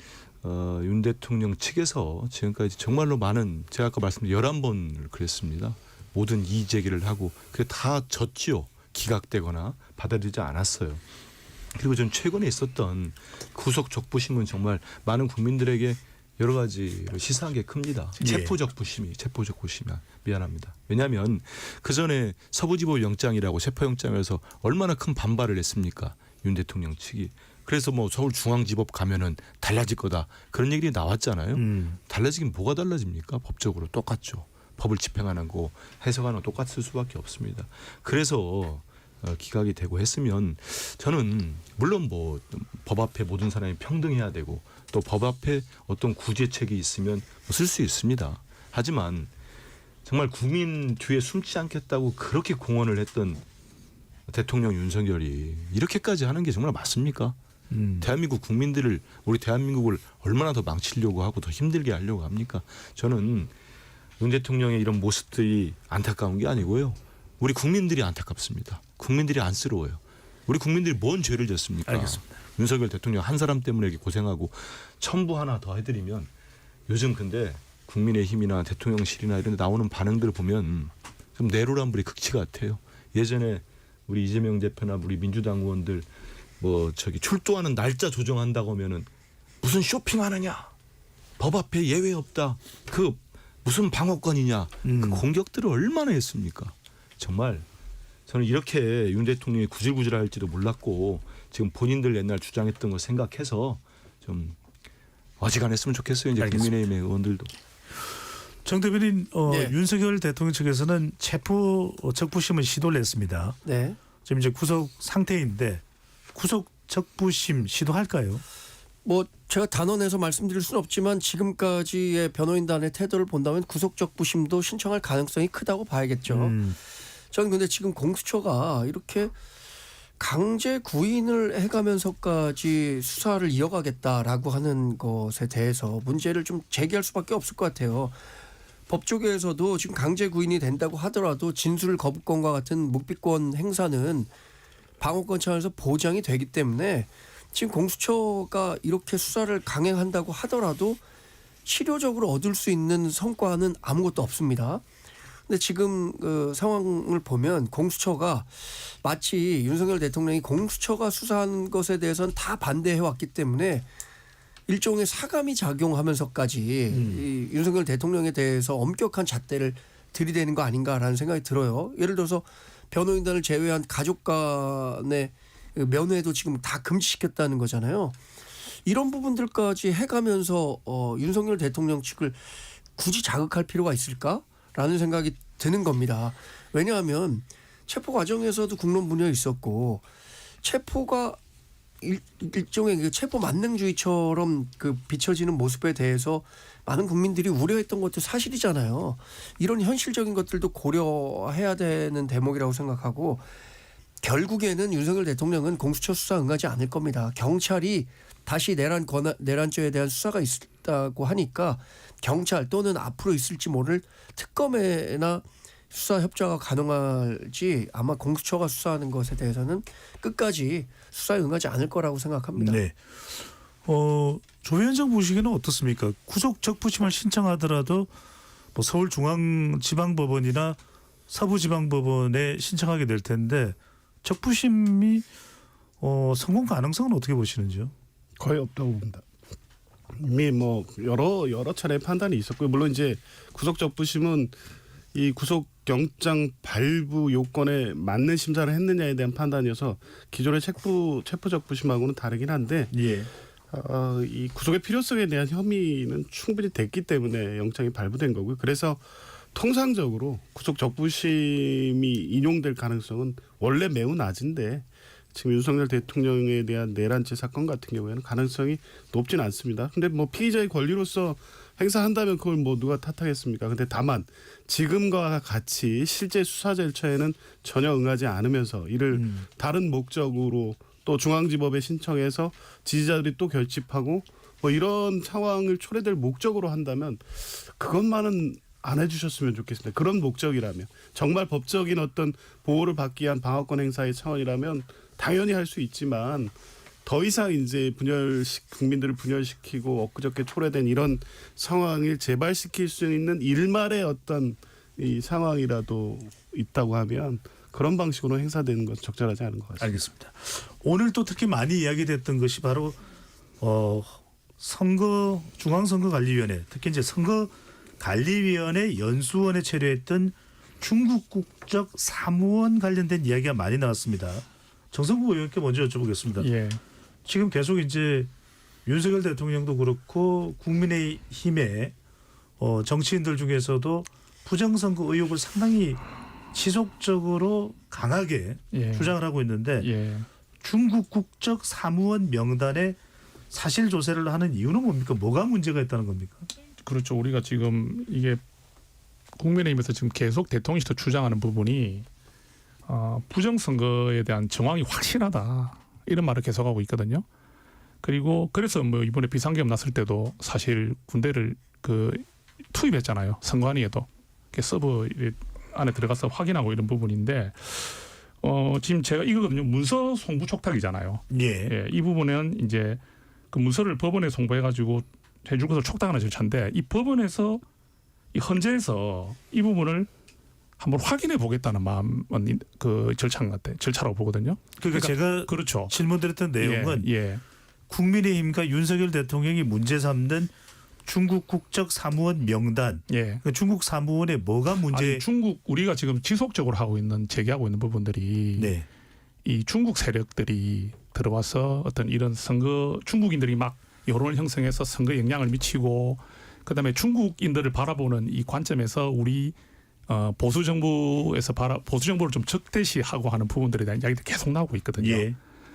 윤 대통령 측에서 지금까지 정말로 많은 제가 아까 말씀드린 11번을 그랬습니다. 모든 이의 제기를 하고 그게 다 졌지요. 기각되거나 받아들이지 않았어요. 그리고 좀 최근에 있었던 구속 적부심은 정말 많은 국민들에게 여러 가지로 시사한 게 큽니다. 예. 체포적 부심이 미안합니다. 왜냐하면 그 전에 서부지법 영장이라고 체포영장에서 얼마나 큰 반발을 했습니까? 윤 대통령 측이. 그래서 뭐 서울중앙지법 가면은 달라질 거다 그런 얘기들이 나왔잖아요. 달라지긴 뭐가 달라집니까? 법적으로 똑같죠. 법을 집행하는 거 해석하는 거 똑같을 수밖에 없습니다. 그래서 기각이 되고 했으면 저는 물론 뭐 법 앞에 모든 사람이 평등해야 되고 또 법 앞에 어떤 구제책이 있으면 쓸 수 있습니다. 하지만 정말 국민 뒤에 숨지 않겠다고 그렇게 공언을 했던 대통령 윤석열이 이렇게까지 하는 게 정말 맞습니까? 대한민국 국민들을 우리 대한민국을 얼마나 더 망치려고 하고 더 힘들게 하려고 합니까? 저는 윤 대통령의 이런 모습들이 안타까운 게 아니고요. 우리 국민들이 안타깝습니다. 국민들이 안쓰러워요. 우리 국민들이 뭔 죄를 졌습니까? 알겠습니다. 윤석열 대통령 한 사람 때문에 이렇게 고생하고 첨부 하나 더 해드리면 요즘 근데 국민의힘이나 대통령실이나 이런 데 나오는 반응들을 보면 좀 내로남불의 극치 같아요. 예전에 우리 이재명 대표나 우리 민주당 의원들 출두하는 날짜 조정한다고 하면은 무슨 쇼핑하느냐? 법 앞에 예외 없다. 그 무슨 방어권이냐? 그 공격들을 얼마나 했습니까? 정말 저는 이렇게 윤 대통령이 구질구질할지도 몰랐고 지금 본인들 옛날 주장했던 거 생각해서 좀 어지간했으면 좋겠어요. 이제 알겠습니다. 국민의힘의 의원들도. 정 대변인 네. 윤석열 대통령 측에서는 체포 적부심을 시도를 했습니다. 네. 지금 이제 구속 상태인데 구속 적부심 시도할까요? 뭐 제가 단언해서 말씀드릴 수는 없지만 지금까지의 변호인단의 태도를 본다면 구속적 부심도 신청할 가능성이 크다고 봐야겠죠. 저는 근데 지금 공수처가 이렇게 강제 구인을 해가면서까지 수사를 이어가겠다라고 하는 것에 대해서 문제를 좀 제기할 수밖에 없을 것 같아요. 법조계에서도 지금 강제 구인이 된다고 하더라도 진술 거부권과 같은 묵비권 행사는 방어권 차원에서 보장이 되기 때문에 지금 공수처가 이렇게 수사를 강행한다고 하더라도 실효적으로 얻을 수 있는 성과는 아무것도 없습니다. 근데 지금 그 상황을 보면 공수처가 마치 윤석열 대통령이 공수처가 수사한 것에 대해서는 다 반대해 왔기 때문에 일종의 사감이 작용하면서까지 이 윤석열 대통령에 대해서 엄격한 잣대를 들이대는 거 아닌가라는 생각이 들어요. 예를 들어서 변호인단을 제외한 가족 간의 면회도 지금 다 금지시켰다는 거잖아요. 이런 부분들까지 해가면서 윤석열 대통령 측을 굳이 자극할 필요가 있을까라는 생각이 드는 겁니다. 왜냐하면 체포 과정에서도 국론 분열이 있었고 체포가 일종의 그 체포 만능주의처럼 그 비춰지는 모습에 대해서 많은 국민들이 우려했던 것도 사실이잖아요. 이런 현실적인 것들도 고려해야 되는 대목이라고 생각하고 결국에는 윤석열 대통령은 공수처 수사 응하지 않을 겁니다. 경찰이 다시 내란죄에 대한 수사가 있다고 하니까 경찰 또는 앞으로 있을지 모를 특검에나 수사 협조가 가능할지 아마 공수처가 수사하는 것에 대해서는 끝까지 수사에 응하지 않을 거라고 생각합니다. 네. 조 위원장 보시기에는 어떻습니까? 구속 적부심을 신청하더라도 뭐 서울중앙지방법원이나 서부지방법원에 신청하게 될 텐데 적부심이 성공 가능성은 어떻게 보시는지요? 거의 없다고 봅니다. 이미 뭐 여러 차례 판단이 있었고요. 물론 이제 구속적부심은 이 구속영장 발부 요건에 맞는 심사를 했느냐에 대한 판단이어서 기존의 체포적부심하고는 다르긴 한데 예. 이 구속의 필요성에 대한 혐의는 충분히 됐기 때문에 영장이 발부된 거고요. 그래서 통상적으로 구속적부심이 인용될 가능성은 원래 매우 낮은데 지금 윤석열 대통령에 대한 내란죄 사건 같은 경우에는 가능성이 높진 않습니다. 근데 뭐 피의자의 권리로서 행사한다면 그걸 뭐 누가 탓하겠습니까? 근데 다만 지금과 같이 실제 수사 절차에는 전혀 응하지 않으면서 이를 다른 목적으로 또 중앙지법에 신청해서 지지자들이 또 결집하고 뭐 이런 상황을 초래될 목적으로 한다면 그것만은 안 해주셨으면 좋겠습니다. 그런 목적이라면 정말 법적인 어떤 보호를 받기 위한 방어권 행사의 차원이라면 당연히 할 수 있지만 더 이상 이제 국민들을 분열시키고 엊그저께 초래된 이런 상황을 재발시킬 수 있는 일말의 어떤 이 상황이라도 있다고 하면 그런 방식으로 행사되는 것은 적절하지 않은 것 같습니다. 알겠습니다. 오늘 또 특히 많이 이야기됐던 것이 바로 중앙선거관리위원회 특히 이제 선거관리위원회 연수원에 체류했던 중국 국적 사무원 관련된 이야기가 많이 나왔습니다. 정성구 의원께 먼저 여쭤보겠습니다. 예. 지금 계속 이제 윤석열 대통령도 그렇고 국민의힘의 정치인들 중에서도 부정선거 의혹을 상당히 지속적으로 강하게 예. 주장을 하고 있는데 예. 중국 국적 사무원 명단에 사실 조사를 하는 이유는 뭡니까? 뭐가 문제가 있다는 겁니까? 그렇죠. 우리가 지금 이게 국민의힘에서 지금 계속 대통령실도 주장하는 부분이 부정선거에 대한 정황이 확실하다 이런 말을 계속하고 있거든요. 그리고 그래서 뭐 이번에 비상계엄 났을 때도 사실 군대를 투입했잖아요. 선관위에도 서버 안에 들어가서 확인하고 이런 부분인데 지금 제가 이거거든요. 문서 송부 촉탁이잖아요. 예. 이 부분은 이제 그 문서를 법원에 송부해가지고 해줄 것을 촉탁하는 절차인데 이 법원에서 이 헌재에서 이 부분을 한번 확인해 보겠다는 마음은 그 절차라고 보거든요. 그러니까 제가 그렇죠. 질문드렸던 내용은 예. 국민의힘과 윤석열 대통령이 문제 삼는 중국 국적 사무원 명단. 예. 그 중국 사무원에 뭐가 문제? 아니, 중국 우리가 지금 지속적으로 제기하고 있는 부분들이 네. 이 중국 세력들이 들어와서 어떤 이런 중국인들이 막 여론을 형성해서 선거에 영향을 미치고 그다음에 중국인들을 바라보는 이 관점에서 우리 보수 정부를 좀 적대시하고 하는 부분들에 대한 이야기들이 계속 나오고 있거든요. 예.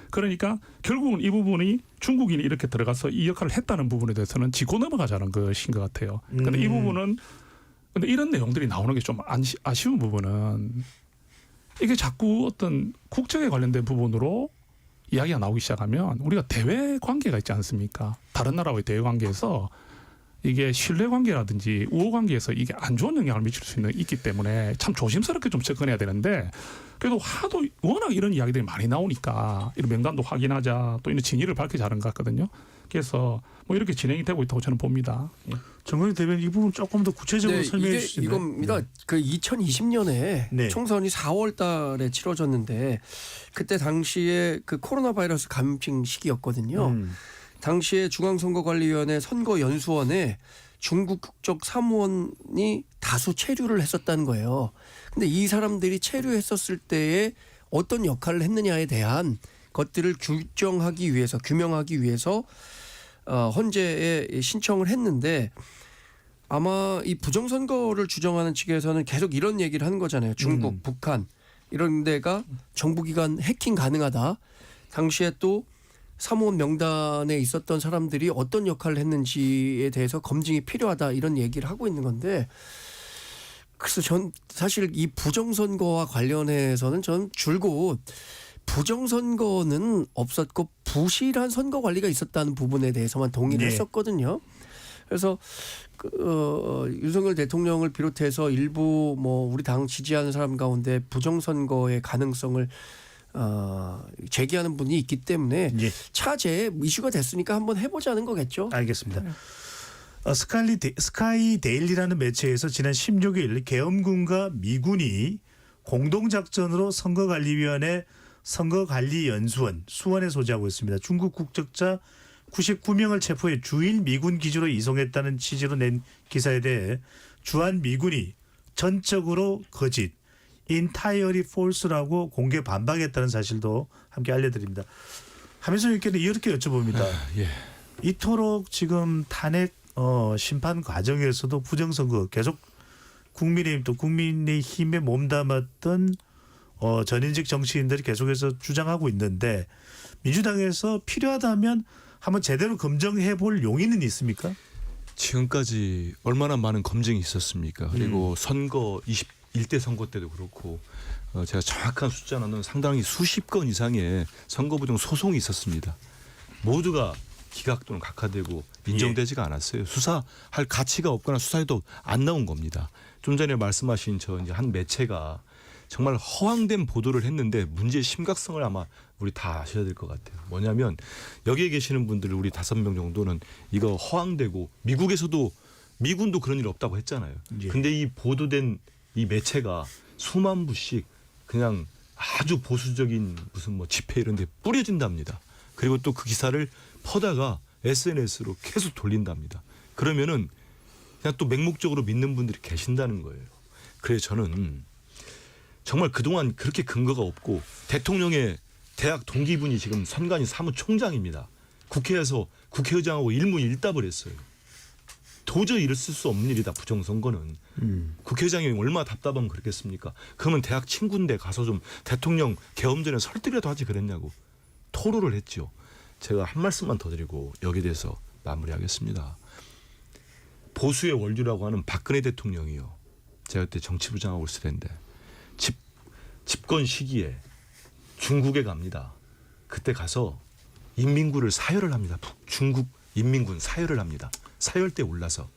그러니까 결국은 이 부분이 중국인이 이렇게 들어가서 이 역할을 했다는 부분에 대해서는 짚고 넘어가자는 것인 것 같아요. 그런데 이 부분은 근데 이런 내용들이 나오는 게 좀 아쉬운 부분은 이게 자꾸 어떤 국정에 관련된 부분으로 이야기가 나오기 시작하면 우리가 대외 관계가 있지 않습니까? 다른 나라와의 대외 관계에서 이게 신뢰 관계라든지 우호 관계에서 이게 안 좋은 영향을 미칠 수 있기 때문에 참 조심스럽게 좀 접근해야 되는데 그래도 하도 워낙 이런 이야기들이 많이 나오니까 이런 명단도 확인하자 또 이런 진위를 밝히자 하는 것 같거든요. 그래서 뭐 이렇게 진행이 되고 있다고 저는 봅니다. 예. 정건희 대변인 이 부분 조금 더 구체적으로 설명해 주시면 이겁니다. 네. 그 2020년에 네. 총선이 4월 달에 치러졌는데 그때 당시에 그 코로나 바이러스 감염증 시기였거든요. 당시에 중앙선거관리위원회 선거연수원에 중국 국적 사무원이 다수 체류를 했었다는 거예요. 근데 이 사람들이 체류했었을 때에 어떤 역할을 했느냐에 대한 것들을 규명하기 위해서 헌재에 신청을 했는데 아마 이 부정선거를 주장하는 측에서는 계속 이런 얘기를 하는 거잖아요. 중국, 북한 이런 데가 정부기관 해킹 가능하다. 당시에 또 사무원 명단에 있었던 사람들이 어떤 역할을 했는지에 대해서 검증이 필요하다 이런 얘기를 하고 있는 건데 그래서 전 사실 이 부정선거와 관련해서는 전 줄곧 부정선거는 없었고 부실한 선거 관리가 있었다는 부분에 대해서만 동의를 네. 했었거든요. 그래서 윤석열 대통령을 비롯해서 일부 뭐 우리 당 지지하는 사람 가운데 부정선거의 가능성을 제기하는 분이 있기 때문에 예. 차제 이슈가 됐으니까 한번 해보자는 거겠죠. 알겠습니다. 스카이 데일리라는 매체에서 지난 16일 계엄군과 미군이 공동작전으로 선거관리위원회 선거관리연수원 수원에 소재하고 있습니다. 중국 국적자 99명을 체포해 주일 미군 기지로 이송했다는 취지로 낸 기사에 대해 주한 미군이 전적으로 거짓, entirely false라고 공개 반박했다는 사실도 함께 알려드립니다. 함혜선 의원께는 이렇게 여쭤봅니다. 예. 이토록 지금 탄핵 심판 과정에서도 부정선거 계속 국민의힘 또 국민의힘에 몸담았던 전현직 정치인들이 계속해서 주장하고 있는데 민주당에서 필요하다면 한번 제대로 검증해 볼 용의는 있습니까? 지금까지 얼마나 많은 검증이 있었습니까? 그리고 선거 21대 선거 때도 그렇고 제가 정확한 숫자는 상당히 수십 건 이상의 선거 부정 소송이 있었습니다. 모두가 기각 또는 각하되고 인정되지가 않았어요. 수사할 가치가 없거나 수사에도 안 나온 겁니다. 좀 전에 말씀하신 저 이제 한 매체가 정말 허황된 보도를 했는데 문제의 심각성을 아마 우리 다 아셔야 될 것 같아요. 뭐냐면 여기에 계시는 분들 우리 5명 정도는 이거 허황되고 미군도 그런 일 없다고 했잖아요. 예. 근데 이 보도된 이 매체가 수만 부씩 그냥 아주 보수적인 무슨 뭐 집회 이런 데 뿌려진답니다. 그리고 또 그 기사를 퍼다가 SNS로 계속 돌린답니다. 그러면은 그냥 또 맹목적으로 믿는 분들이 계신다는 거예요. 그래서 저는 정말 그동안 그렇게 근거가 없고 대통령의 대학 동기분이 지금 선관위 사무총장입니다. 국회에서 국회의장하고 일문일답을 했어요. 도저히 있을 수 없는 일이다 부정선거는. 국회의장이 얼마나 답답하면 그렇겠습니까? 그러면 대학 친구인데 가서 좀 대통령 계엄 전에 설득이라도 하지 그랬냐고 토로를 했죠. 제가 한 말씀만 더 드리고 여기에 대해서 마무리하겠습니다. 보수의 원류라고 하는 박근혜 대통령이요. 제가 그때 정치부장하고 있을 텐데 집권 시기에 중국에 갑니다. 그때 가서 인민군을 사열을 합니다. 중국 인민군 사열을 합니다. 사열대에 올라서.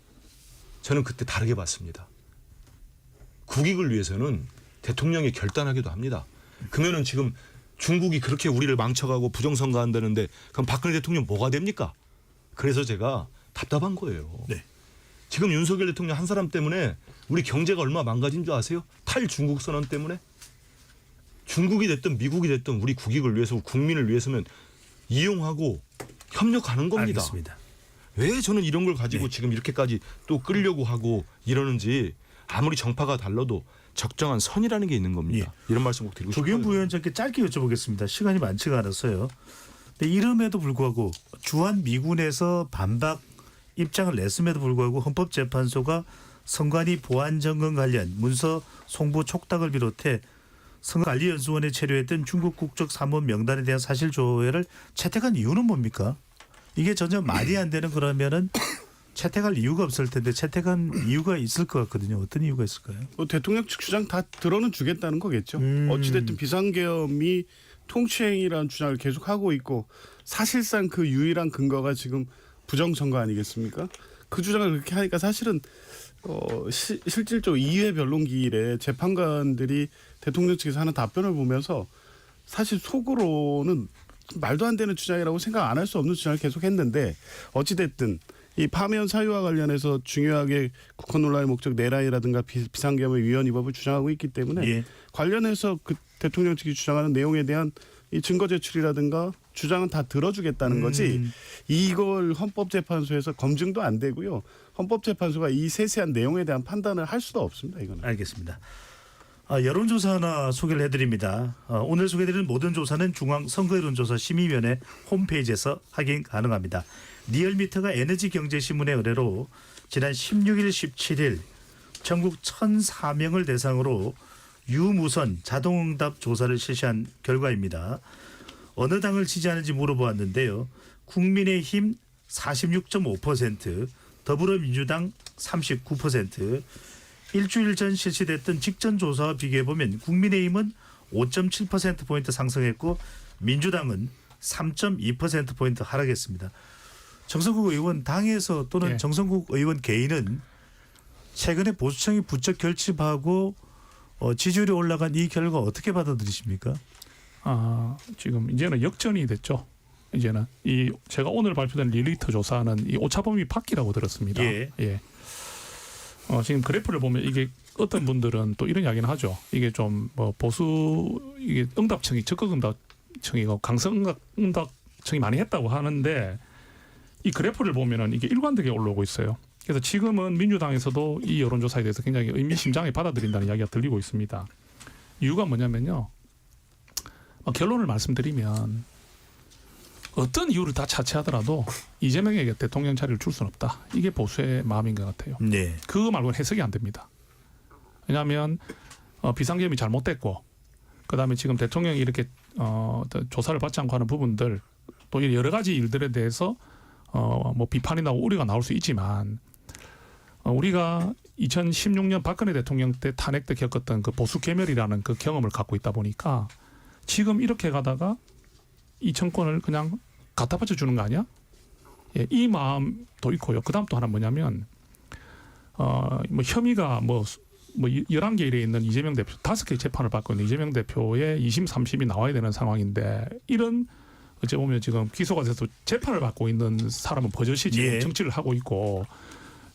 저는 그때 다르게 봤습니다. 국익을 위해서는 대통령이 결단하기도 합니다. 그러면은 지금 중국이 그렇게 우리를 망쳐가고 부정선거 한다는데 그럼 박근혜 대통령 뭐가 됩니까? 그래서 제가 답답한 거예요. 네. 지금 윤석열 대통령 한 사람 때문에 우리 경제가 얼마나 망가진 줄 아세요? 탈중국 선언 때문에. 중국이 됐든 미국이 됐든 우리 국익을 위해서 국민을 위해서면 이용하고 협력하는 겁니다. 알겠습니다. 왜 저는 이런 걸 가지고 지금 이렇게까지 또 끌려고 하고 이러는지 아무리 정파가 달라도 적정한 선이라는 게 있는 겁니다. 이런 말씀 꼭 드리고 싶어요. 조경 부위원장께 짧게 여쭤보겠습니다. 시간이 많지가 않았어요. 근데 이름에도 불구하고 주한 미군에서 반박 입장을 냈음에도 불구하고 헌법재판소가 선관위 보안 점검 관련 문서 송부 촉탁을 비롯해 선거관리연수원에 체류했던 중국 국적 사무원 명단에 대한 사실 조회를 채택한 이유는 뭡니까? 이게 전혀 말이 안 되는 거라면은 채택할 이유가 없을 텐데 채택한 이유가 있을 것 같거든요. 어떤 이유가 있을까요? 대통령 측 주장 다 들어는 주겠다는 거겠죠. 어찌됐든 비상계엄이 통치행위라는 주장을 계속하고 있고 사실상 그 유일한 근거가 지금 부정선거 아니겠습니까? 그 주장을 그렇게 하니까 사실은 실질적으로 2회 변론기일에 재판관들이 대통령 측에서 하는 답변을 보면서 사실 속으로는 말도 안 되는 주장이라고 생각 안 할 수 없는 주장을 계속했는데 어찌됐든 이 파면 사유와 관련해서 중요하게 국헌 논란의 목적 내란이라든가 비상계엄의 위헌 위법을 주장하고 있기 때문에 관련해서 그 대통령 측이 주장하는 내용에 대한 이 증거 제출이라든가 주장은 다 들어주겠다는 거지 이걸 헌법재판소에서 검증도 안 되고요. 헌법재판소가 이 세세한 내용에 대한 판단을 할 수도 없습니다. 이거는. 알겠습니다. 여론조사 하나 소개를 해드립니다. 오늘 소개해드리는 모든 조사는 중앙선거여론조사 심의위원회 홈페이지에서 확인 가능합니다. 리얼미터가 에너지경제신문의 의뢰로 지난 16일, 17일 전국 1,004명을 대상으로 유무선 자동응답 조사를 실시한 결과입니다. 어느 당을 지지하는지 물어보았는데요. 국민의힘 46.5%, 더불어민주당 39%. 일주일 전 실시됐던 직전 조사와 비교해 보면 국민의힘은 5.7%포인트 상승했고 민주당은 3.2%포인트 하락했습니다. 정성국 의원 당에서 또는 네. 정성국 의원 개인은 최근에 보수층이 부쩍 결집하고 지지율이 올라간 이 결과 어떻게 받아들이십니까? 지금 이제는 역전이 됐죠. 이제는 이 제가 오늘 발표된 릴리트 조사는 이 오차범위 바뀌라고 들었습니다. 예. 지금 그래프를 보면 이게 어떤 분들은 또 이런 이야기는 하죠. 이게 좀 뭐 보수 이게 응답층이 적극 응답층이고 강성 응답층이 많이 했다고 하는데 이 그래프를 보면은 이게 일관되게 올라오고 있어요. 그래서 지금은 민주당에서도 이 여론조사에 대해서 굉장히 의미심장하게 받아들인다는 이야기가 들리고 있습니다. 이유가 뭐냐면요. 결론을 말씀드리면 어떤 이유를 다 차치하더라도 이재명에게 대통령 자리를 줄 수는 없다. 이게 보수의 마음인 것 같아요. 네. 그거 말고는 해석이 안 됩니다. 왜냐하면 비상계엄이 잘못됐고 그다음에 지금 대통령이 이렇게 조사를 받지 않고 하는 부분들 또 여러 가지 일들에 대해서 뭐 비판이 나오고 우려가 나올 수 있지만 우리가 2016년 박근혜 대통령 때 탄핵 때 겪었던 그 보수 괴멸이라는 그 경험을 갖고 있다 보니까 지금 이렇게 가다가 이 정권을 그냥 갖다 바쳐주는 거 아니야? 예, 이 마음도 있고요. 그다음 또 하나 뭐냐면 뭐 혐의가 뭐 11개 일에 있는 이재명 대표 5개 재판을 받고 있는 이재명 대표의 2심 3심이 나와야 되는 상황인데 이런 어째 보면 지금 기소가 돼서 재판을 받고 있는 사람은 버젓이 지금 예. 정치를 하고 있고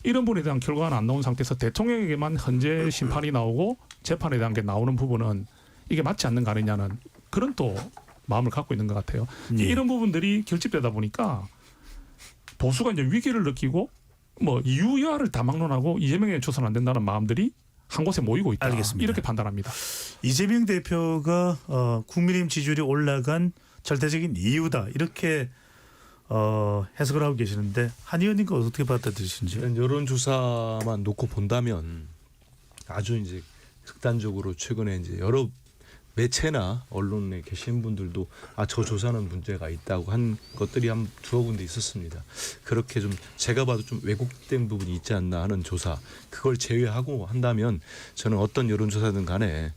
이런 부분에 대한 결과는 안 나온 상태에서 대통령에게만 현재 심판이 나오고 재판에 대한 게 나오는 부분은 이게 맞지 않는 거 아니냐는 그런 또 마음을 갖고 있는 것 같아요. 예. 이런 부분들이 결집되다 보니까 보수가 이제 위기를 느끼고 뭐 이유야를 다 막론하고 이재명에 줘서는 안 된다는 마음들이 한 곳에 모이고 있다. 알겠습니다. 이렇게 판단합니다. 이재명 대표가 국민의힘 지지율이 올라간 절대적인 이유다 이렇게 해석을 하고 계시는데 한 의원님과 어떻게 받아들이시는지요? 일단 여론조사만 놓고 본다면 아주 이제 극단적으로 최근에 이제 여러 매체나 언론에 계신 분들도 저 조사는 문제가 있다고 한 것들이 한 두어 군데 있었습니다. 그렇게 좀 제가 봐도 좀 왜곡된 부분이 있지 않나 하는 조사 그걸 제외하고 한다면 저는 어떤 여론조사든 간에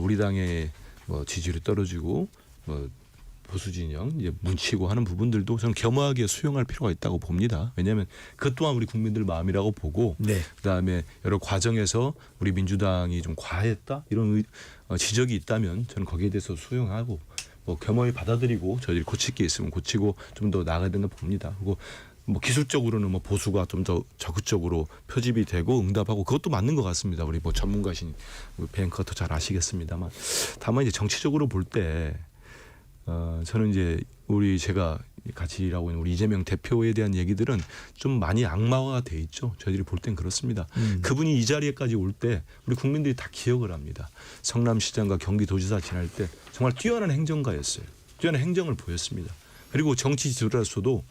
우리 당의 뭐 지지율이 떨어지고 뭐 보수 진영 이제 뭉치고 하는 부분들도 저는 겸허하게 수용할 필요가 있다고 봅니다. 왜냐하면 그것 또한 우리 국민들 마음이라고 보고 네. 그다음에 여러 과정에서 우리 민주당이 좀 과했다 이런 지적이 있다면 저는 거기에 대해서 수용하고 뭐 겸허히 받아들이고 저희들이 고칠 게 있으면 고치고 좀 더 나아가야 된다 봅니다. 그리고 뭐 기술적으로는 뭐 보수가 좀 더 적극적으로 표집이 되고 응답하고 그것도 맞는 것 같습니다. 우리 뭐 전문가신 뱅크가 더 잘 아시겠습니다만 다만 이제 정치적으로 볼 때 저는 이제 제가 같이 일하고 있는 우리 이재명 대표에 대한 얘기들은 좀 많이 악마화가 돼 있죠. 저희들이 볼 땐 그렇습니다. 그분이 이 자리에까지 올 때 우리 국민들이 다 기억을 합니다. 성남시장과 경기도지사 지날 때 정말 뛰어난 행정가였어요. 뛰어난 행정을 보였습니다. 그리고 정치 지도자로서도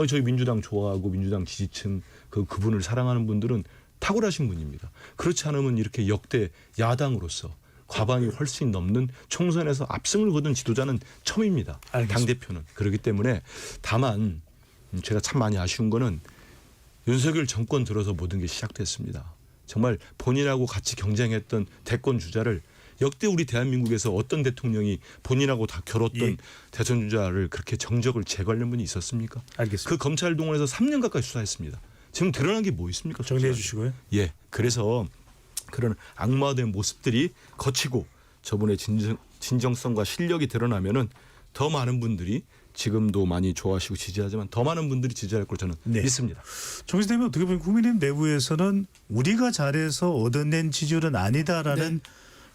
저희 민주당 좋아하고 민주당 지지층 그분을 사랑하는 분들은 탁월하신 분입니다. 그렇지 않으면 이렇게 역대 야당으로서 과반이 훨씬 넘는 총선에서 압승을 거둔 지도자는 처음입니다. 당대표는. 그렇기 때문에 다만 제가 참 많이 아쉬운 거는 윤석열 정권 들어서 모든 게 시작됐습니다. 정말 본인하고 같이 경쟁했던 대권 주자를 역대 우리 대한민국에서 어떤 대통령이 본인하고 다 겨뤘던 대선 주자를 그렇게 정적을 제거하는 분이 있었습니까? 알겠습니다. 그 검찰 동원해서 3년 가까이 수사했습니다. 지금 드러난 게 뭐 있습니까? 정리해 주시고요. 예, 그래서 그런 악마된 모습들이 거치고 저분의 진정성과 실력이 드러나면은 더 많은 분들이 지금도 많이 좋아하시고 지지하지만 더 많은 분들이 지지할 걸 저는 믿습니다. 정신 대표 어떻게 보면 국민의힘 내부에서는 우리가 잘해서 얻어낸 지지율은 아니다라는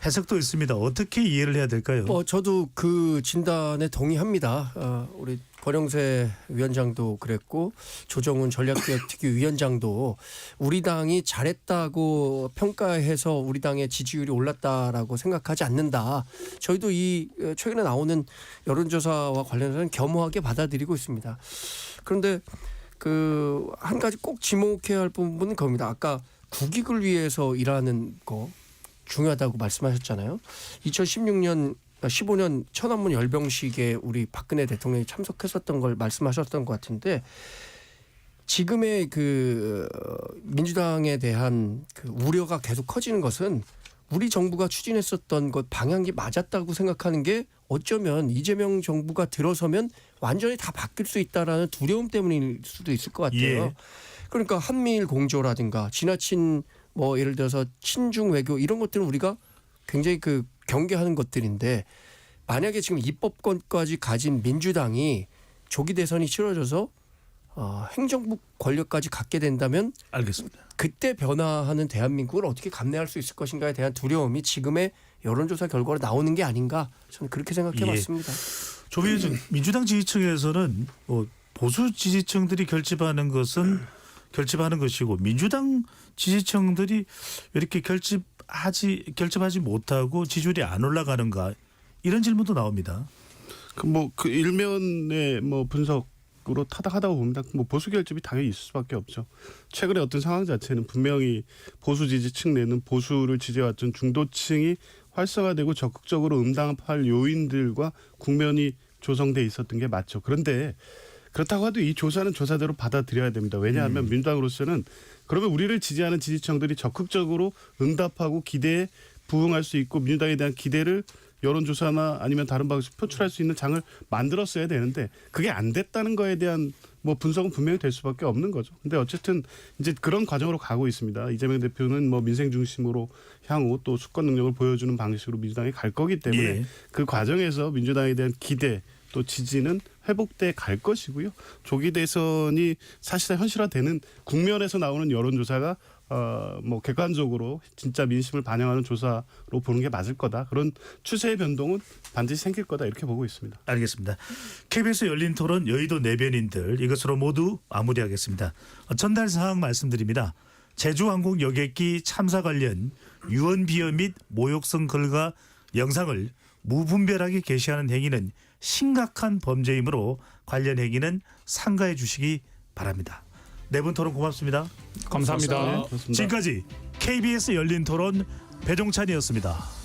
해석도 있습니다. 어떻게 이해를 해야 될까요? 저도 그 진단에 동의합니다. 우리 권영세 위원장도 그랬고 조정훈 전략기획특위위원장도 우리 당이 잘했다고 평가해서 우리 당의 지지율이 올랐다라고 생각하지 않는다. 저희도 이 최근에 나오는 여론조사와 관련해서는 겸허하게 받아들이고 있습니다. 그런데 그 한 가지 꼭 지목해야 할 부분은 겁니다. 아까 국익을 위해서 일하는 거 중요하다고 말씀하셨잖아요. 2016년 15년 천안문 열병식에 우리 박근혜 대통령이 참석했었던 걸 말씀하셨던 것 같은데 지금의 그 민주당에 대한 그 우려가 계속 커지는 것은 우리 정부가 추진했었던 것 방향이 맞았다고 생각하는 게 어쩌면 이재명 정부가 들어서면 완전히 다 바뀔 수 있다라는 두려움 때문일 수도 있을 것 같아요. 예. 그러니까 한미일 공조라든가 지나친 뭐 예를 들어서 친중 외교 이런 것들은 우리가 굉장히 그 경계하는 것들인데 만약에 지금 입법권까지 가진 민주당이 조기 대선이 치러져서 행정부 권력까지 갖게 된다면 알겠습니다. 그때 변화하는 대한민국을 어떻게 감내할 수 있을 것인가에 대한 두려움이 지금의 여론조사 결과로 나오는 게 아닌가 저는 그렇게 생각해봤습니다. 조비전 민주당 지지층에서는 보수 지지층들이 결집하는 것이고 민주당 지지층들이 이렇게 결집하지 못하고 지지율이 안 올라가는가 이런 질문도 나옵니다. 그 일면의 뭐 분석으로 타당하다고 봅니다. 뭐 보수 결집이 당연히 있을 수밖에 없죠. 최근에 어떤 상황 자체는 분명히 보수 지지층 내는 보수를 지지해왔던 중도층이 활성화되고 적극적으로 응답할 요인들과 국면이 조성돼 있었던 게 맞죠. 그런데 그렇다고 해도 이 조사는 조사대로 받아들여야 됩니다. 왜냐하면 민주당으로서는 그러면 우리를 지지하는 지지층들이 적극적으로 응답하고 기대에 부응할 수 있고 민주당에 대한 기대를 여론조사나 아니면 다른 방식으로 표출할 수 있는 장을 만들었어야 되는데 그게 안 됐다는 거에 대한 뭐 분석은 분명히 될 수밖에 없는 거죠. 근데 어쨌든 이제 그런 과정으로 가고 있습니다. 이재명 대표는 뭐 민생 중심으로 향후 또 수권 능력을 보여주는 방식으로 민주당이 갈 거기 때문에 예. 그 과정에서 민주당에 대한 기대 또 지지는 회복돼 갈 것이고요. 조기 대선이 사실상 현실화되는 국면에서 나오는 여론조사가 뭐 객관적으로 진짜 민심을 반영하는 조사로 보는 게 맞을 거다. 그런 추세의 변동은 반드시 생길 거다 이렇게 보고 있습니다. 알겠습니다. KBS 열린 토론 여의도 내변인들 이것으로 모두 마무리하겠습니다. 전달 사항 말씀드립니다. 제주항공 여객기 참사 관련 유언 비어 및 모욕성 글과 영상을 무분별하게 게시하는 행위는 심각한 범죄이므로 관련 행위는 삼가해 주시기 바랍니다. 네 분 토론 고맙습니다. 감사합니다. 고맙습니다. 지금까지 KBS 열린 토론 배종찬이었습니다.